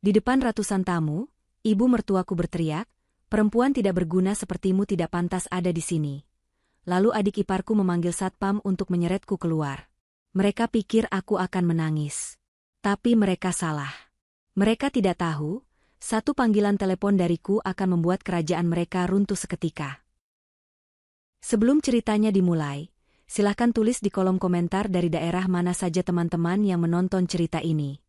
Di depan ratusan tamu, ibu mertuaku berteriak, "Perempuan tidak berguna sepertimu tidak pantas ada di sini." Lalu adik iparku memanggil satpam untuk menyeretku keluar. Mereka pikir aku akan menangis. Tapi mereka salah. Mereka tidak tahu, satu panggilan telepon dariku akan membuat kerajaan mereka runtuh seketika. Sebelum ceritanya dimulai, silahkan tulis di kolom komentar dari daerah mana saja teman-teman yang menonton cerita ini.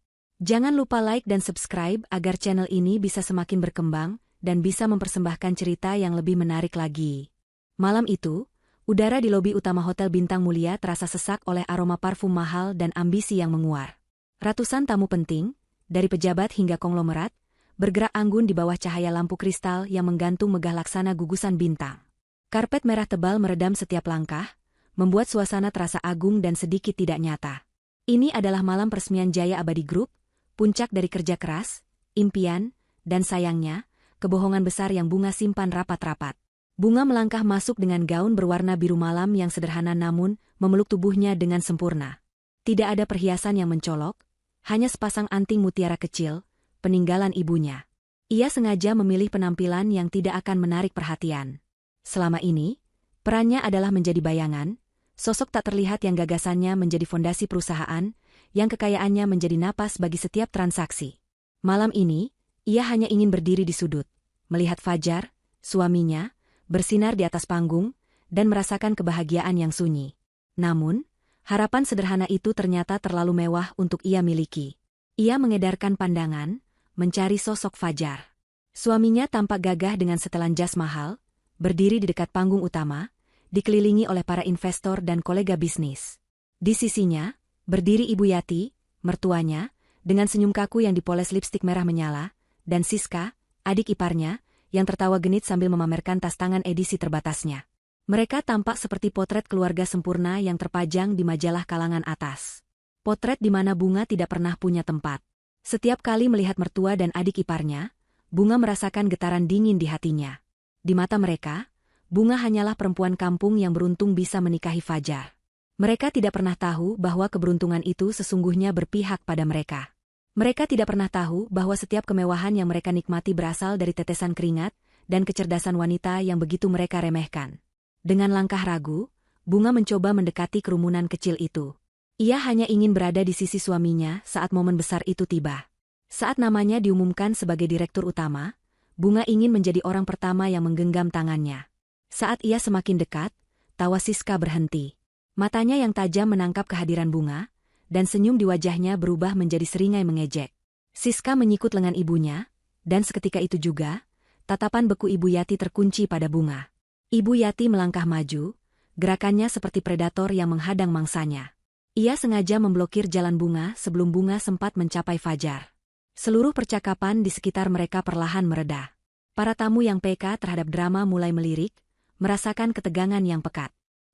Jangan lupa like dan subscribe agar channel ini bisa semakin berkembang dan bisa mempersembahkan cerita yang lebih menarik lagi. Malam itu, udara di lobi utama Hotel Bintang Mulia terasa sesak oleh aroma parfum mahal dan ambisi yang menguar. Ratusan tamu penting, dari pejabat hingga konglomerat, bergerak anggun di bawah cahaya lampu kristal yang menggantung megah laksana gugusan bintang. Karpet merah tebal meredam setiap langkah, membuat suasana terasa agung dan sedikit tidak nyata. Ini adalah malam peresmian Jaya Abadi Group, puncak dari kerja keras, impian, dan sayangnya, kebohongan besar yang Bunga simpan rapat-rapat. Bunga melangkah masuk dengan gaun berwarna biru malam yang sederhana namun memeluk tubuhnya dengan sempurna. Tidak ada perhiasan yang mencolok, hanya sepasang anting mutiara kecil, peninggalan ibunya. Ia sengaja memilih penampilan yang tidak akan menarik perhatian. Selama ini, perannya adalah menjadi bayangan, sosok tak terlihat yang gagasannya menjadi fondasi perusahaan, yang kekayaannya menjadi napas bagi setiap transaksi. Malam ini, ia hanya ingin berdiri di sudut, melihat Fajar, suaminya, bersinar di atas panggung, dan merasakan kebahagiaan yang sunyi. Namun, harapan sederhana itu ternyata terlalu mewah untuk ia miliki. Ia mengedarkan pandangan, mencari sosok Fajar. Suaminya tampak gagah dengan setelan jas mahal, berdiri di dekat panggung utama, dikelilingi oleh para investor dan kolega bisnis. Di sisinya, berdiri Ibu Yati, mertuanya, dengan senyum kaku yang dipoles lipstik merah menyala, dan Siska, adik iparnya, yang tertawa genit sambil memamerkan tas tangan edisi terbatasnya. Mereka tampak seperti potret keluarga sempurna yang terpajang di majalah kalangan atas. Potret di mana Bunga tidak pernah punya tempat. Setiap kali melihat mertua dan adik iparnya, Bunga merasakan getaran dingin di hatinya. Di mata mereka, Bunga hanyalah perempuan kampung yang beruntung bisa menikahi Fajar. Mereka tidak pernah tahu bahwa keberuntungan itu sesungguhnya berpihak pada mereka. Mereka tidak pernah tahu bahwa setiap kemewahan yang mereka nikmati berasal dari tetesan keringat dan kecerdasan wanita yang begitu mereka remehkan. Dengan langkah ragu, Bunga mencoba mendekati kerumunan kecil itu. Ia hanya ingin berada di sisi suaminya saat momen besar itu tiba. Saat namanya diumumkan sebagai direktur utama, Bunga ingin menjadi orang pertama yang menggenggam tangannya. Saat ia semakin dekat, tawa Siska berhenti. Matanya yang tajam menangkap kehadiran Bunga, dan senyum di wajahnya berubah menjadi seringai mengejek. Siska menyikut lengan ibunya, dan seketika itu juga, tatapan beku Ibu Yati terkunci pada Bunga. Ibu Yati melangkah maju, gerakannya seperti predator yang menghadang mangsanya. Ia sengaja memblokir jalan Bunga sebelum Bunga sempat mencapai Fajar. Seluruh percakapan di sekitar mereka perlahan mereda. Para tamu yang peka terhadap drama mulai melirik, merasakan ketegangan yang pekat.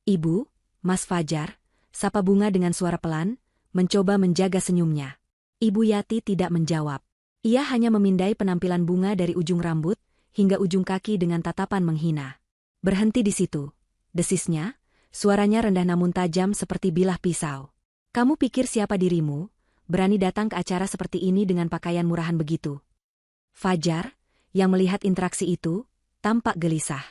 "Ibu, Mas Fajar," sapa Bunga dengan suara pelan, mencoba menjaga senyumnya. Ibu Yati tidak menjawab. Ia hanya memindai penampilan Bunga dari ujung rambut hingga ujung kaki dengan tatapan menghina. "Berhenti di situ," desisnya, suaranya rendah namun tajam seperti bilah pisau. "Kamu pikir siapa dirimu? Berani datang ke acara seperti ini dengan pakaian murahan begitu?" Fajar, yang melihat interaksi itu, tampak gelisah.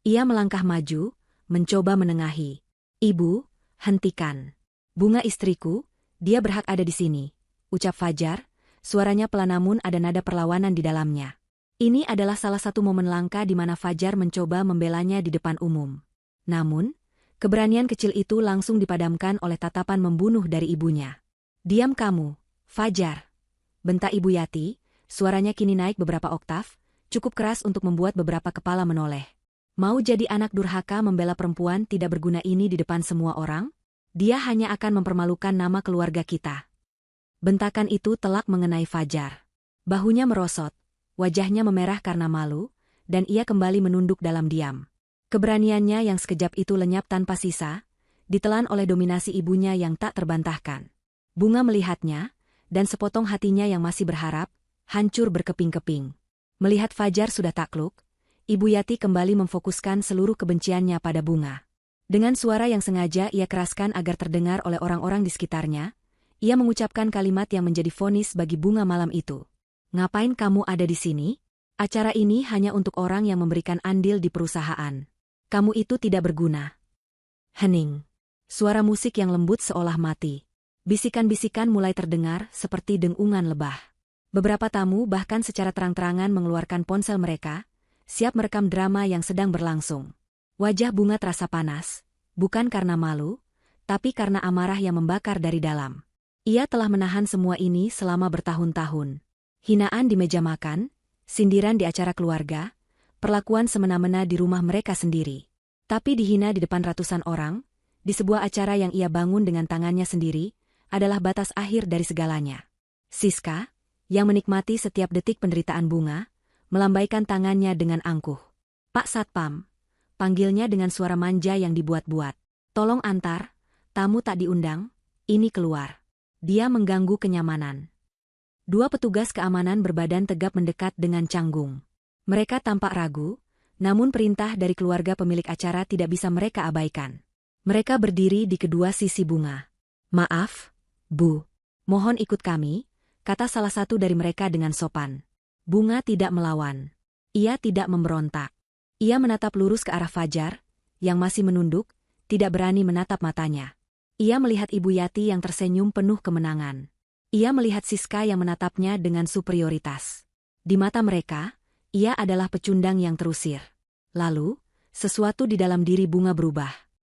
Ia melangkah maju, mencoba menengahi. "Ibu, hentikan. Bunga istriku, dia berhak ada di sini," ucap Fajar, suaranya pelan namun ada nada perlawanan di dalamnya. Ini adalah salah satu momen langka di mana Fajar mencoba membelanya di depan umum. Namun, keberanian kecil itu langsung dipadamkan oleh tatapan membunuh dari ibunya. "Diam kamu, Fajar," bentak Ibu Yati, suaranya kini naik beberapa oktav, cukup keras untuk membuat beberapa kepala menoleh. "Mau jadi anak durhaka membela perempuan tidak berguna ini di depan semua orang? Dia hanya akan mempermalukan nama keluarga kita." Bentakan itu telak mengenai Fajar. Bahunya merosot, wajahnya memerah karena malu, dan ia kembali menunduk dalam diam. Keberaniannya yang sekejap itu lenyap tanpa sisa, ditelan oleh dominasi ibunya yang tak terbantahkan. Bunga melihatnya, dan sepotong hatinya yang masih berharap, hancur berkeping-keping. Melihat Fajar sudah takluk, Ibu Yati kembali memfokuskan seluruh kebenciannya pada Bunga. Dengan suara yang sengaja ia keraskan agar terdengar oleh orang-orang di sekitarnya, ia mengucapkan kalimat yang menjadi vonis bagi Bunga malam itu. Ngapain kamu ada di sini? Acara ini hanya untuk orang yang memberikan andil di perusahaan. Kamu itu tidak berguna. Hening. Suara musik yang lembut seolah mati. Bisikan-bisikan mulai terdengar seperti dengungan lebah. Beberapa tamu bahkan secara terang-terangan mengeluarkan ponsel mereka, siap merekam drama yang sedang berlangsung. Wajah Bunga terasa panas, bukan karena malu, tapi karena amarah yang membakar dari dalam. Ia telah menahan semua ini selama bertahun-tahun. Hinaan di meja makan, sindiran di acara keluarga, perlakuan semena-mena di rumah mereka sendiri. Tapi dihina di depan ratusan orang, di sebuah acara yang ia bangun dengan tangannya sendiri, adalah batas akhir dari segalanya. Siska, yang menikmati setiap detik penderitaan Bunga, melambaikan tangannya dengan angkuh. Pak Satpam, panggilnya dengan suara manja yang dibuat-buat. Tolong antar, tamu tak diundang, ini keluar. Dia mengganggu kenyamanan. Dua petugas keamanan berbadan tegap mendekat dengan canggung. Mereka tampak ragu, namun perintah dari keluarga pemilik acara tidak bisa mereka abaikan. Mereka berdiri di kedua sisi Bunga. Maaf, Bu. Mohon ikut kami, kata salah satu dari mereka dengan sopan. Bunga tidak melawan. Ia tidak memberontak. Ia menatap lurus ke arah Fajar, yang masih menunduk, tidak berani menatap matanya. Ia melihat Ibu Yati yang tersenyum penuh kemenangan. Ia melihat Siska yang menatapnya dengan superioritas. Di mata mereka, ia adalah pecundang yang terusir. Lalu, sesuatu di dalam diri Bunga berubah.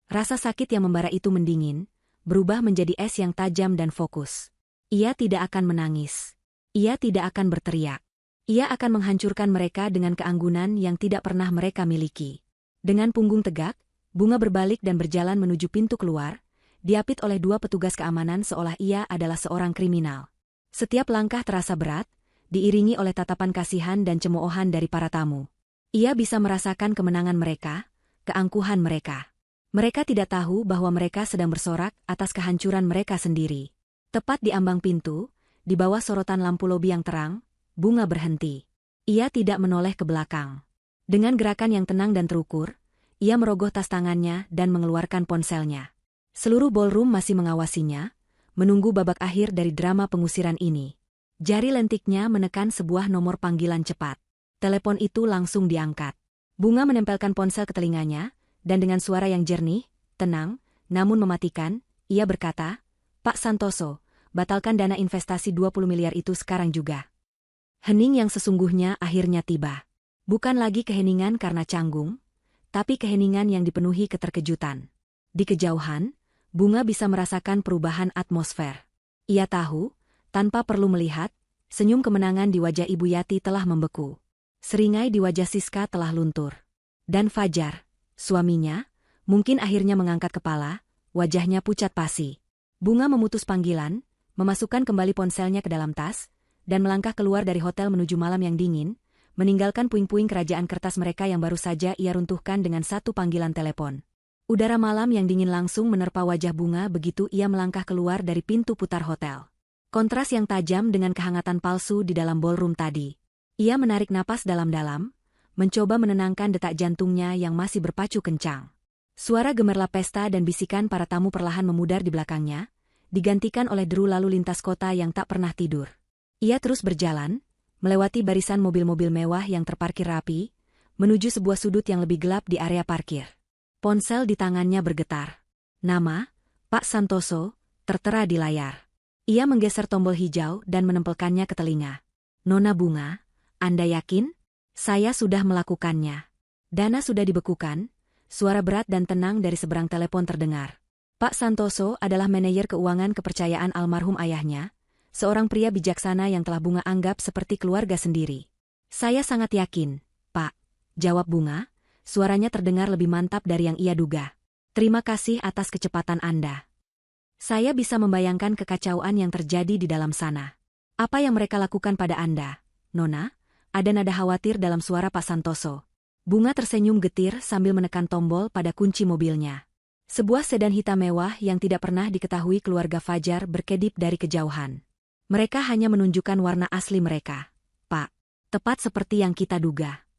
Rasa sakit yang membara itu mendingin, berubah menjadi es yang tajam dan fokus. Ia tidak akan menangis. Ia tidak akan berteriak. Ia akan menghancurkan mereka dengan keanggunan yang tidak pernah mereka miliki. Dengan punggung tegak, Bunga berbalik dan berjalan menuju pintu keluar, diapit oleh dua petugas keamanan seolah ia adalah seorang kriminal. Setiap langkah terasa berat, diiringi oleh tatapan kasihan dan cemoohan dari para tamu. Ia bisa merasakan kemenangan mereka, keangkuhan mereka. Mereka tidak tahu bahwa mereka sedang bersorak atas kehancuran mereka sendiri. Tepat di ambang pintu, di bawah sorotan lampu lobi yang terang, Bunga berhenti. Ia tidak menoleh ke belakang. Dengan gerakan yang tenang dan terukur, ia merogoh tas tangannya dan mengeluarkan ponselnya. Seluruh ballroom masih mengawasinya, menunggu babak akhir dari drama pengusiran ini. Jari lentiknya menekan sebuah nomor panggilan cepat. Telepon itu langsung diangkat. Bunga menempelkan ponsel ke telinganya, dan dengan suara yang jernih, tenang, namun mematikan, ia berkata, Pak Santoso, batalkan dana investasi 20 miliar itu sekarang juga. Hening yang sesungguhnya akhirnya tiba. Bukan lagi keheningan karena canggung, tapi keheningan yang dipenuhi keterkejutan. Di kejauhan, Bunga bisa merasakan perubahan atmosfer. Ia tahu, tanpa perlu melihat, senyum kemenangan di wajah Ibu Yati telah membeku. Seringai di wajah Siska telah luntur. Dan Fajar, suaminya, mungkin akhirnya mengangkat kepala, wajahnya pucat pasi. Bunga memutus panggilan, memasukkan kembali ponselnya ke dalam tas, dan melangkah keluar dari hotel menuju malam yang dingin, meninggalkan puing-puing kerajaan kertas mereka yang baru saja ia runtuhkan dengan satu panggilan telepon. Udara malam yang dingin langsung menerpa wajah Bunga begitu ia melangkah keluar dari pintu putar hotel. Kontras yang tajam dengan kehangatan palsu di dalam ballroom tadi. Ia menarik napas dalam-dalam, mencoba menenangkan detak jantungnya yang masih berpacu kencang. Suara gemerlap pesta dan bisikan para tamu perlahan memudar di belakangnya, digantikan oleh deru lalu lintas kota yang tak pernah tidur. Ia terus berjalan, melewati barisan mobil-mobil mewah yang terparkir rapi, menuju sebuah sudut yang lebih gelap di area parkir. Ponsel di tangannya bergetar. Nama, Pak Santoso, tertera di layar. Ia menggeser tombol hijau dan menempelkannya ke telinga. Nona Bunga, Anda yakin? Saya sudah melakukannya. Dana sudah dibekukan, suara berat dan tenang dari seberang telepon terdengar. Pak Santoso adalah manajer keuangan kepercayaan almarhum ayahnya, seorang pria bijaksana yang telah Bunga anggap seperti keluarga sendiri. Saya sangat yakin, Pak, jawab Bunga, suaranya terdengar lebih mantap dari yang ia duga. Terima kasih atas kecepatan Anda. Saya bisa membayangkan kekacauan yang terjadi di dalam sana. Apa yang mereka lakukan pada Anda, Nona? Ada nada khawatir dalam suara Pak Santoso. Bunga tersenyum getir sambil menekan tombol pada kunci mobilnya. Sebuah sedan hitam mewah yang tidak pernah diketahui keluarga Fajar berkedip dari kejauhan. Mereka hanya menunjukkan warna asli mereka. Pak, tepat seperti yang kita duga.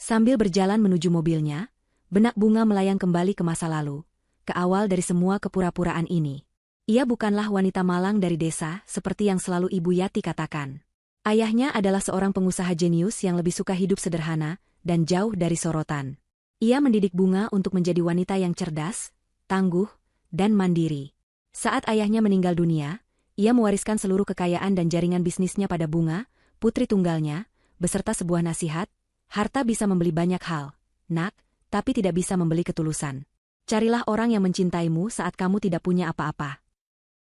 Sambil berjalan menuju mobilnya, benak Bunga melayang kembali ke masa lalu, ke awal dari semua kepura-puraan ini. Ia bukanlah wanita malang dari desa seperti yang selalu Ibu Yati katakan. Ayahnya adalah seorang pengusaha jenius yang lebih suka hidup sederhana dan jauh dari sorotan. Ia mendidik Bunga untuk menjadi wanita yang cerdas, tangguh, dan mandiri. Saat ayahnya meninggal dunia, ia mewariskan seluruh kekayaan dan jaringan bisnisnya pada Bunga, putri tunggalnya, beserta sebuah nasihat, harta bisa membeli banyak hal, nak, tapi tidak bisa membeli ketulusan. Carilah orang yang mencintaimu saat kamu tidak punya apa-apa.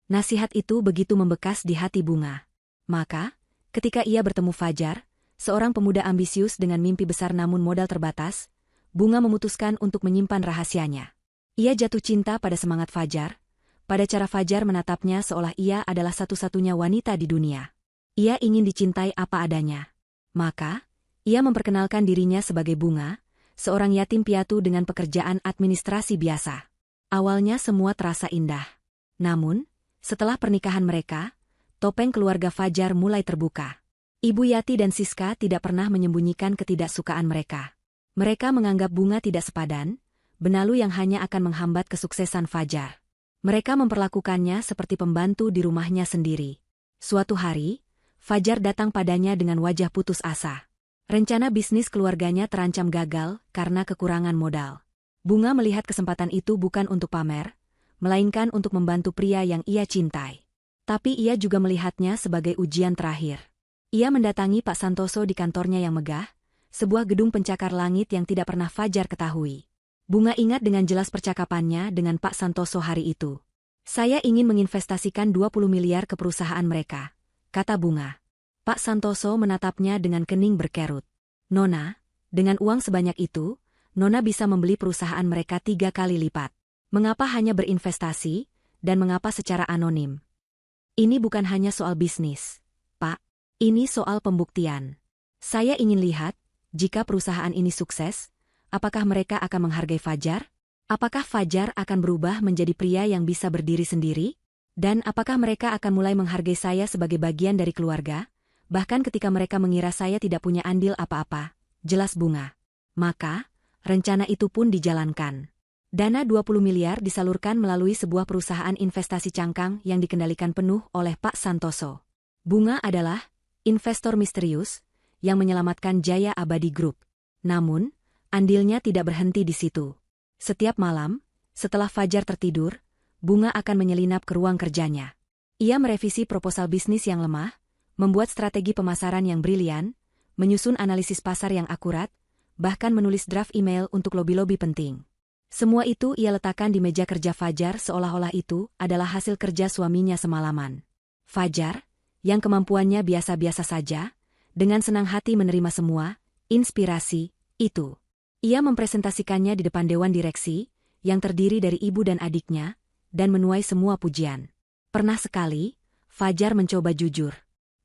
Nasihat itu begitu membekas di hati Bunga. Maka, ketika ia bertemu Fajar, seorang pemuda ambisius dengan mimpi besar namun modal terbatas, Bunga memutuskan untuk menyimpan rahasianya. Ia jatuh cinta pada semangat Fajar, pada cara Fajar menatapnya seolah ia adalah satu-satunya wanita di dunia. Ia ingin dicintai apa adanya. Maka, ia memperkenalkan dirinya sebagai Bunga, seorang yatim piatu dengan pekerjaan administrasi biasa. Awalnya semua terasa indah. Namun, setelah pernikahan mereka, topeng keluarga Fajar mulai terbuka. Ibu Yati dan Siska tidak pernah menyembunyikan ketidaksukaan mereka. Mereka menganggap Bunga tidak sepadan, benalu yang hanya akan menghambat kesuksesan Fajar. Mereka memperlakukannya seperti pembantu di rumahnya sendiri. Suatu hari, Fajar datang padanya dengan wajah putus asa. Rencana bisnis keluarganya terancam gagal karena kekurangan modal. Bunga melihat kesempatan itu bukan untuk pamer, melainkan untuk membantu pria yang ia cintai. Tapi ia juga melihatnya sebagai ujian terakhir. Ia mendatangi Pak Santoso di kantornya yang megah, sebuah gedung pencakar langit yang tidak pernah Fajar ketahui. Bunga ingat dengan jelas percakapannya dengan Pak Santoso hari itu. Saya ingin menginvestasikan 20 miliar ke perusahaan mereka, kata Bunga. Pak Santoso menatapnya dengan kening berkerut. Nona, dengan uang sebanyak itu, Nona bisa membeli perusahaan mereka 3 kali lipat. Mengapa hanya berinvestasi, dan mengapa secara anonim? Ini bukan hanya soal bisnis, Pak. Ini soal pembuktian. Saya ingin lihat, jika perusahaan ini sukses, apakah mereka akan menghargai Fajar? Apakah Fajar akan berubah menjadi pria yang bisa berdiri sendiri? Dan apakah mereka akan mulai menghargai saya sebagai bagian dari keluarga? Bahkan ketika mereka mengira saya tidak punya andil apa-apa, jelas Bunga. Maka, rencana itu pun dijalankan. Dana 20 miliar disalurkan melalui sebuah perusahaan investasi cangkang yang dikendalikan penuh oleh Pak Santoso. Bunga adalah investor misterius yang menyelamatkan Jaya Abadi Group. Namun, andilnya tidak berhenti di situ. Setiap malam, setelah Fajar tertidur, Bunga akan menyelinap ke ruang kerjanya. Ia merevisi proposal bisnis yang lemah, membuat strategi pemasaran yang brilian, menyusun analisis pasar yang akurat, bahkan menulis draft email untuk lobi-lobi penting. Semua itu ia letakkan di meja kerja Fajar seolah-olah itu adalah hasil kerja suaminya semalaman. Fajar, yang kemampuannya biasa-biasa saja, dengan senang hati menerima semua inspirasi itu. Ia mempresentasikannya di depan dewan direksi, yang terdiri dari ibu dan adiknya, dan menuai semua pujian. Pernah sekali, Fajar mencoba jujur.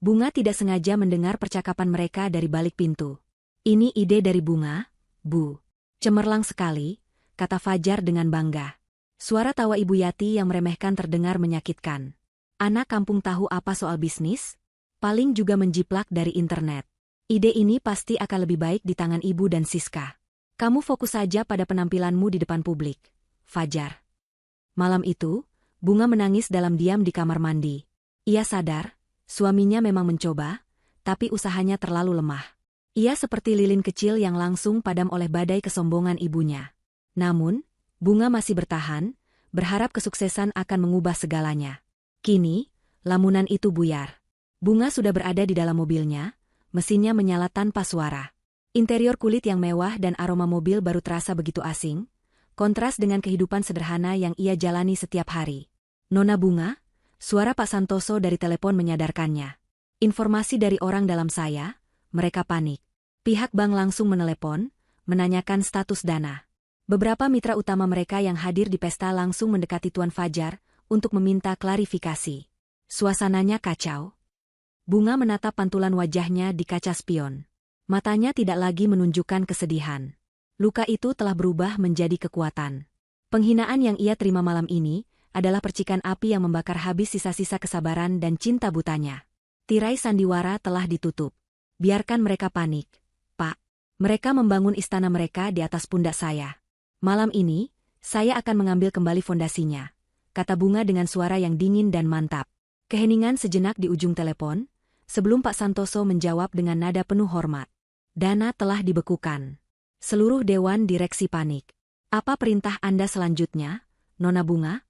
Bunga tidak sengaja mendengar percakapan mereka dari balik pintu. Ini ide dari Bunga, Bu. Cemerlang sekali, kata Fajar dengan bangga. Suara tawa Ibu Yati yang meremehkan terdengar menyakitkan. Anak kampung tahu apa soal bisnis? Paling juga menjiplak dari internet. Ide ini pasti akan lebih baik di tangan Ibu dan Siska. Kamu fokus saja pada penampilanmu di depan publik, Fajar. Malam itu, Bunga menangis dalam diam di kamar mandi. Ia sadar, suaminya memang mencoba, tapi usahanya terlalu lemah. Ia seperti lilin kecil yang langsung padam oleh badai kesombongan ibunya. Namun, Bunga masih bertahan, berharap kesuksesan akan mengubah segalanya. Kini, lamunan itu buyar. Bunga sudah berada di dalam mobilnya, mesinnya menyala tanpa suara. Interior kulit yang mewah dan aroma mobil baru terasa begitu asing, kontras dengan kehidupan sederhana yang ia jalani setiap hari. Nona Bunga, suara Pak Santoso dari telepon menyadarkannya. Informasi dari orang dalam saya, mereka panik. Pihak bank langsung menelepon, menanyakan status dana. Beberapa mitra utama mereka yang hadir di pesta langsung mendekati Tuan Fajar untuk meminta klarifikasi. Suasananya kacau. Bunga menatap pantulan wajahnya di kaca spion. Matanya tidak lagi menunjukkan kesedihan. Luka itu telah berubah menjadi kekuatan. Penghinaan yang ia terima malam ini adalah percikan api yang membakar habis sisa-sisa kesabaran dan cinta butanya. Tirai sandiwara telah ditutup. Biarkan mereka panik, Pak. Mereka membangun istana mereka di atas pundak saya. Malam ini, saya akan mengambil kembali fondasinya, kata Bunga dengan suara yang dingin dan mantap. Keheningan sejenak di ujung telepon, Sebelum Pak Santoso menjawab dengan nada penuh hormat. Dana telah dibekukan. Seluruh Dewan Direksi panik. Apa perintah Anda selanjutnya, Nona Bunga?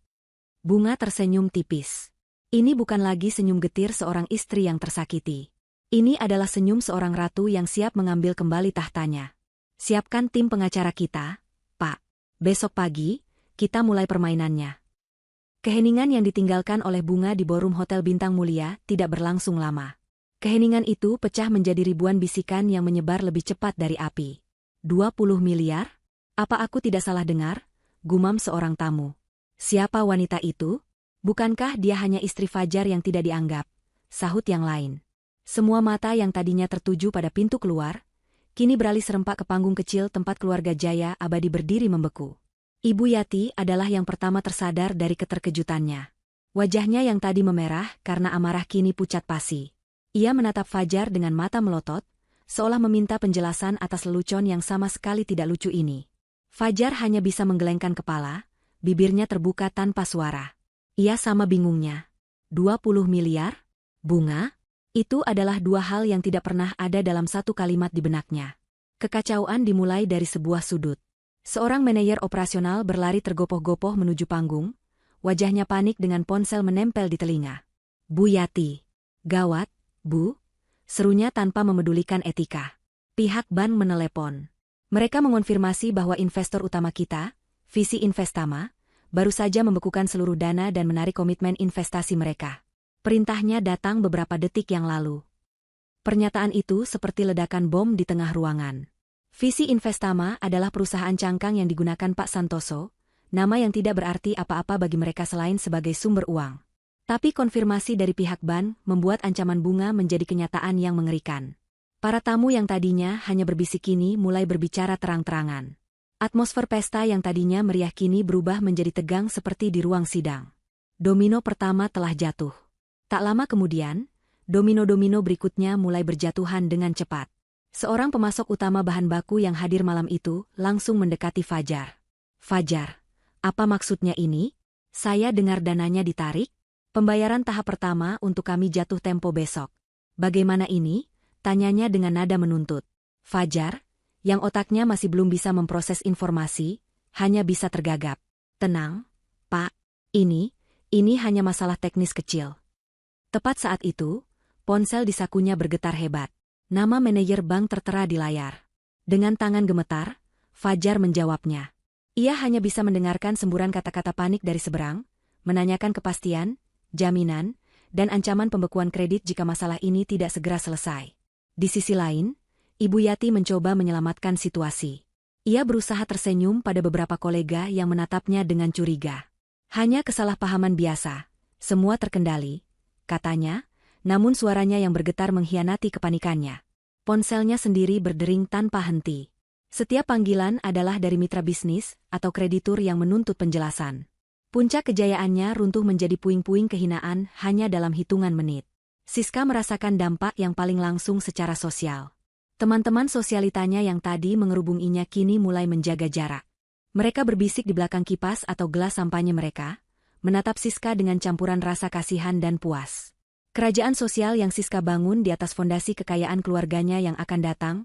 Bunga tersenyum tipis. Ini bukan lagi senyum getir seorang istri yang tersakiti. Ini adalah senyum seorang ratu yang siap mengambil kembali tahtanya. Siapkan tim pengacara kita, Pak. Besok pagi, kita mulai permainannya. Keheningan yang ditinggalkan oleh Bunga di ballroom Hotel Bintang Mulia tidak berlangsung lama. Keheningan itu pecah menjadi ribuan bisikan yang menyebar lebih cepat dari api. 20 miliar? Apa aku tidak salah dengar? Gumam seorang tamu. Siapa wanita itu? Bukankah dia hanya istri Fajar yang tidak dianggap? Sahut yang lain. Semua mata yang tadinya tertuju pada pintu keluar, kini beralih serempak ke panggung kecil tempat keluarga Jaya Abadi berdiri membeku. Ibu Yati adalah yang pertama tersadar dari keterkejutannya. Wajahnya yang tadi memerah karena amarah kini pucat pasi. Ia menatap Fajar dengan mata melotot, seolah meminta penjelasan atas lelucon yang sama sekali tidak lucu ini. Fajar hanya bisa menggelengkan kepala, bibirnya terbuka tanpa suara. Ia sama bingungnya. 20 miliar? Bunga? Itu adalah dua hal yang tidak pernah ada dalam satu kalimat di benaknya. Kekacauan dimulai dari sebuah sudut. Seorang manajer operasional berlari tergopoh-gopoh menuju panggung, wajahnya panik dengan ponsel menempel di telinga. Bu Yati. Gawat, Bu. Serunya tanpa memedulikan etika. Pihak bank menelepon. Mereka mengonfirmasi bahwa investor utama kita, Visi Investama, baru saja membekukan seluruh dana dan menarik komitmen investasi mereka. Perintahnya datang beberapa detik yang lalu. Pernyataan itu seperti ledakan bom di tengah ruangan. Visi Investama adalah perusahaan cangkang yang digunakan Pak Santoso, nama yang tidak berarti apa-apa bagi mereka selain sebagai sumber uang. Tapi konfirmasi dari pihak bank membuat ancaman Bunga menjadi kenyataan yang mengerikan. Para tamu yang tadinya hanya berbisik kini mulai berbicara terang-terangan. Atmosfer pesta yang tadinya meriah kini berubah menjadi tegang seperti di ruang sidang. Domino pertama telah jatuh. Tak lama kemudian, domino-domino berikutnya mulai berjatuhan dengan cepat. Seorang pemasok utama bahan baku yang hadir malam itu langsung mendekati Fajar. Fajar, apa maksudnya ini? Saya dengar dananya ditarik? Pembayaran tahap pertama untuk kami jatuh tempo besok. Bagaimana ini? Tanyanya dengan nada menuntut. Fajar, yang otaknya masih belum bisa memproses informasi, hanya bisa tergagap. Tenang, Pak. Ini hanya masalah teknis kecil. Tepat saat itu, ponsel di sakunya bergetar hebat. Nama manajer bank tertera di layar. Dengan tangan gemetar, Fajar menjawabnya. Ia hanya bisa mendengarkan semburan kata-kata panik dari seberang, menanyakan kepastian, jaminan, dan ancaman pembekuan kredit jika masalah ini tidak segera selesai. Di sisi lain, Ibu Yati mencoba menyelamatkan situasi. Ia berusaha tersenyum pada beberapa kolega yang menatapnya dengan curiga. Hanya kesalahpahaman biasa, semua terkendali, katanya, namun suaranya yang bergetar mengkhianati kepanikannya. Ponselnya sendiri berdering tanpa henti. Setiap panggilan adalah dari mitra bisnis atau kreditur yang menuntut penjelasan. Puncak kejayaannya runtuh menjadi puing-puing kehinaan hanya dalam hitungan menit. Siska merasakan dampak yang paling langsung secara sosial. Teman-teman sosialitanya yang tadi mengerubunginya kini mulai menjaga jarak. Mereka berbisik di belakang kipas atau gelas sampahnya mereka, menatap Siska dengan campuran rasa kasihan dan puas. Kerajaan sosial yang Siska bangun di atas fondasi kekayaan keluarganya yang akan datang,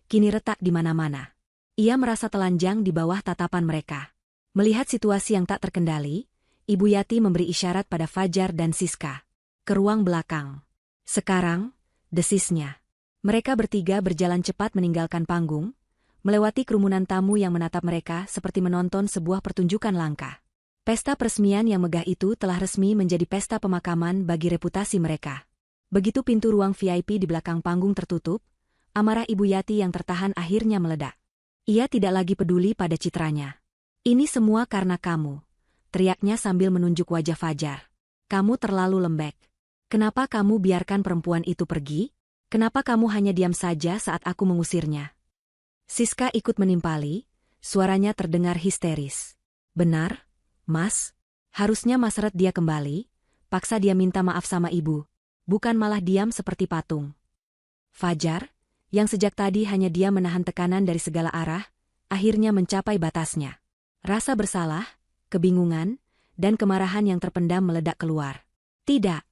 kini retak di mana-mana. Ia merasa telanjang di bawah tatapan mereka. Melihat situasi yang tak terkendali, Ibu Yati memberi isyarat pada Fajar dan Siska. Ke ruang belakang. Sekarang, desisnya. Mereka bertiga berjalan cepat meninggalkan panggung, melewati kerumunan tamu yang menatap mereka seperti menonton sebuah pertunjukan langka. Pesta peresmian yang megah itu telah resmi menjadi pesta pemakaman bagi reputasi mereka. Begitu pintu ruang VIP di belakang panggung tertutup, amarah Ibu Yati yang tertahan akhirnya meledak. Ia tidak lagi peduli pada citranya. Ini semua karena kamu, teriaknya sambil menunjuk wajah Fajar. Kamu terlalu lembek. Kenapa kamu biarkan perempuan itu pergi? Kenapa kamu hanya diam saja saat aku mengusirnya? Siska ikut menimpali, suaranya terdengar histeris. Benar, Mas. Harusnya Mas ret dia kembali, paksa dia minta maaf sama ibu, bukan malah diam seperti patung. Fajar, yang sejak tadi hanya dia menahan tekanan dari segala arah, akhirnya mencapai batasnya. Rasa bersalah, kebingungan, dan kemarahan yang terpendam meledak keluar. Tidak.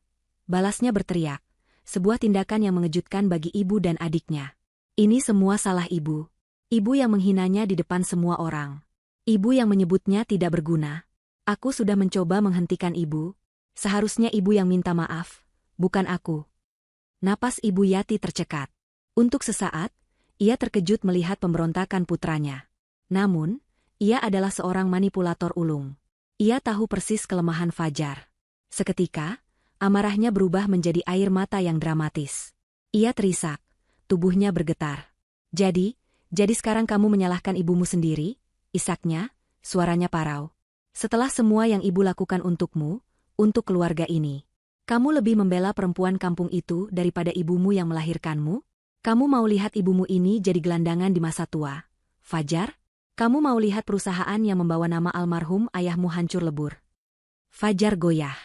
Balasnya berteriak, sebuah tindakan yang mengejutkan bagi ibu dan adiknya. Ini semua salah ibu. Ibu yang menghinanya di depan semua orang. Ibu yang menyebutnya tidak berguna. Aku sudah mencoba menghentikan ibu. Seharusnya ibu yang minta maaf, bukan aku. Napas Ibu Yati tercekat. Untuk sesaat, ia terkejut melihat pemberontakan putranya. Namun, ia adalah seorang manipulator ulung. Ia tahu persis kelemahan Fajar. Seketika, amarahnya berubah menjadi air mata yang dramatis. Ia terisak, tubuhnya bergetar. Jadi sekarang kamu menyalahkan ibumu sendiri? Isaknya, suaranya parau. Setelah semua yang ibu lakukan untukmu, untuk keluarga ini. Kamu lebih membela perempuan kampung itu daripada ibumu yang melahirkanmu? Kamu mau lihat ibumu ini jadi gelandangan di masa tua? Fajar? Kamu mau lihat perusahaan yang membawa nama almarhum ayahmu hancur lebur? Fajar goyah.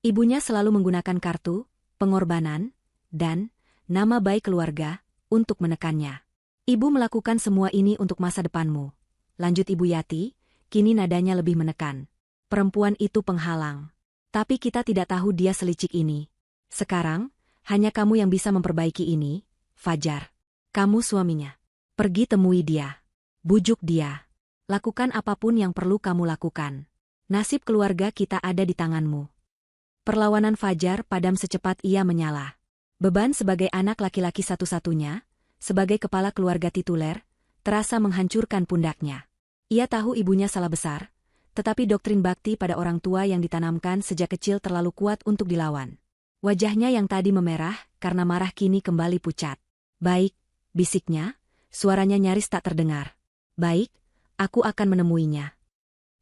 Ibunya selalu menggunakan kartu, pengorbanan, dan nama baik keluarga untuk menekannya. Ibu melakukan semua ini untuk masa depanmu. Lanjut Ibu Yati, kini nadanya lebih menekan. Perempuan itu penghalang. Tapi kita tidak tahu dia selicik ini. Sekarang, hanya kamu yang bisa memperbaiki ini, Fajar. Kamu suaminya. Pergi temui dia. Bujuk dia. Lakukan apapun yang perlu kamu lakukan. Nasib keluarga kita ada di tanganmu. Perlawanan Fajar padam secepat ia menyala. Beban sebagai anak laki-laki satu-satunya, sebagai kepala keluarga tituler, terasa menghancurkan pundaknya. Ia tahu ibunya salah besar, tetapi doktrin bakti pada orang tua yang ditanamkan sejak kecil terlalu kuat untuk dilawan. Wajahnya yang tadi memerah karena marah kini kembali pucat. Baik, bisiknya, suaranya nyaris tak terdengar. Baik, aku akan menemuinya.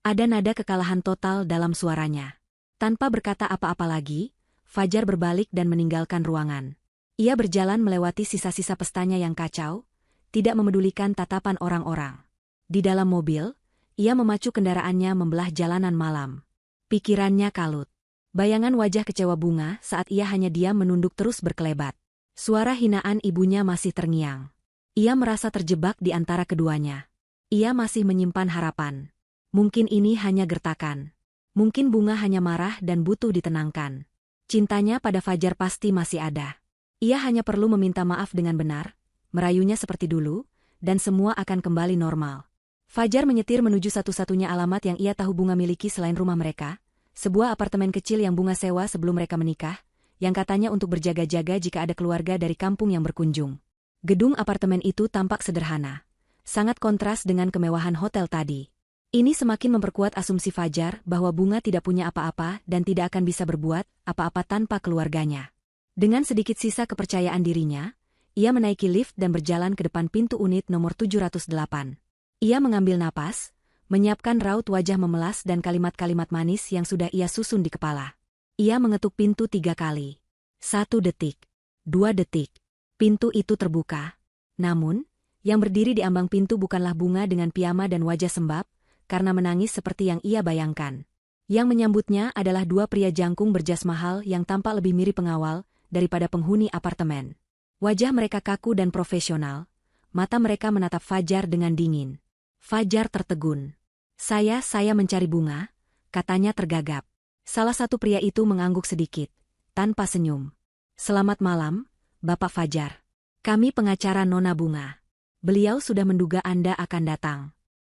Ada nada kekalahan total dalam suaranya. Tanpa berkata apa-apa lagi, Fajar berbalik dan meninggalkan ruangan. Ia berjalan melewati sisa-sisa pestanya yang kacau, tidak memedulikan tatapan orang-orang. Di dalam mobil, ia memacu kendaraannya membelah jalanan malam. Pikirannya kalut. Bayangan wajah kecewa Bunga saat ia hanya diam menunduk terus berkelebat. Suara hinaan ibunya masih terngiang. Ia merasa terjebak di antara keduanya. Ia masih menyimpan harapan. Mungkin ini hanya gertakan. Mungkin Bunga hanya marah dan butuh ditenangkan. Cintanya pada Fajar pasti masih ada. Ia hanya perlu meminta maaf dengan benar, merayunya seperti dulu, dan semua akan kembali normal. Fajar menyetir menuju satu-satunya alamat yang ia tahu Bunga miliki selain rumah mereka, sebuah apartemen kecil yang Bunga sewa sebelum mereka menikah, yang katanya untuk berjaga-jaga jika ada keluarga dari kampung yang berkunjung. Gedung apartemen itu tampak sederhana, sangat kontras dengan kemewahan hotel tadi. Ini semakin memperkuat asumsi Fajar bahwa Bunga tidak punya apa-apa dan tidak akan bisa berbuat apa-apa tanpa keluarganya. Dengan sedikit sisa kepercayaan dirinya, ia menaiki lift dan berjalan ke depan pintu unit nomor 708. Ia mengambil napas, menyiapkan raut wajah memelas dan kalimat-kalimat manis yang sudah ia susun di kepala. Ia mengetuk pintu 3 kali. 1 detik. 2 detik. Pintu itu terbuka. Namun, yang berdiri di ambang pintu bukanlah Bunga dengan piyama dan wajah sembab, karena menangis seperti yang ia bayangkan. Yang menyambutnya adalah 2 pria jangkung berjas mahal yang tampak lebih mirip pengawal daripada penghuni apartemen. Wajah mereka kaku dan profesional, mata mereka menatap Fajar dengan dingin. Fajar tertegun. Saya mencari Bunga, katanya tergagap. Salah satu pria itu mengangguk sedikit, tanpa senyum. Selamat malam, Bapak Fajar. Kami pengacara Nona Bunga. Beliau sudah menduga Anda akan datang.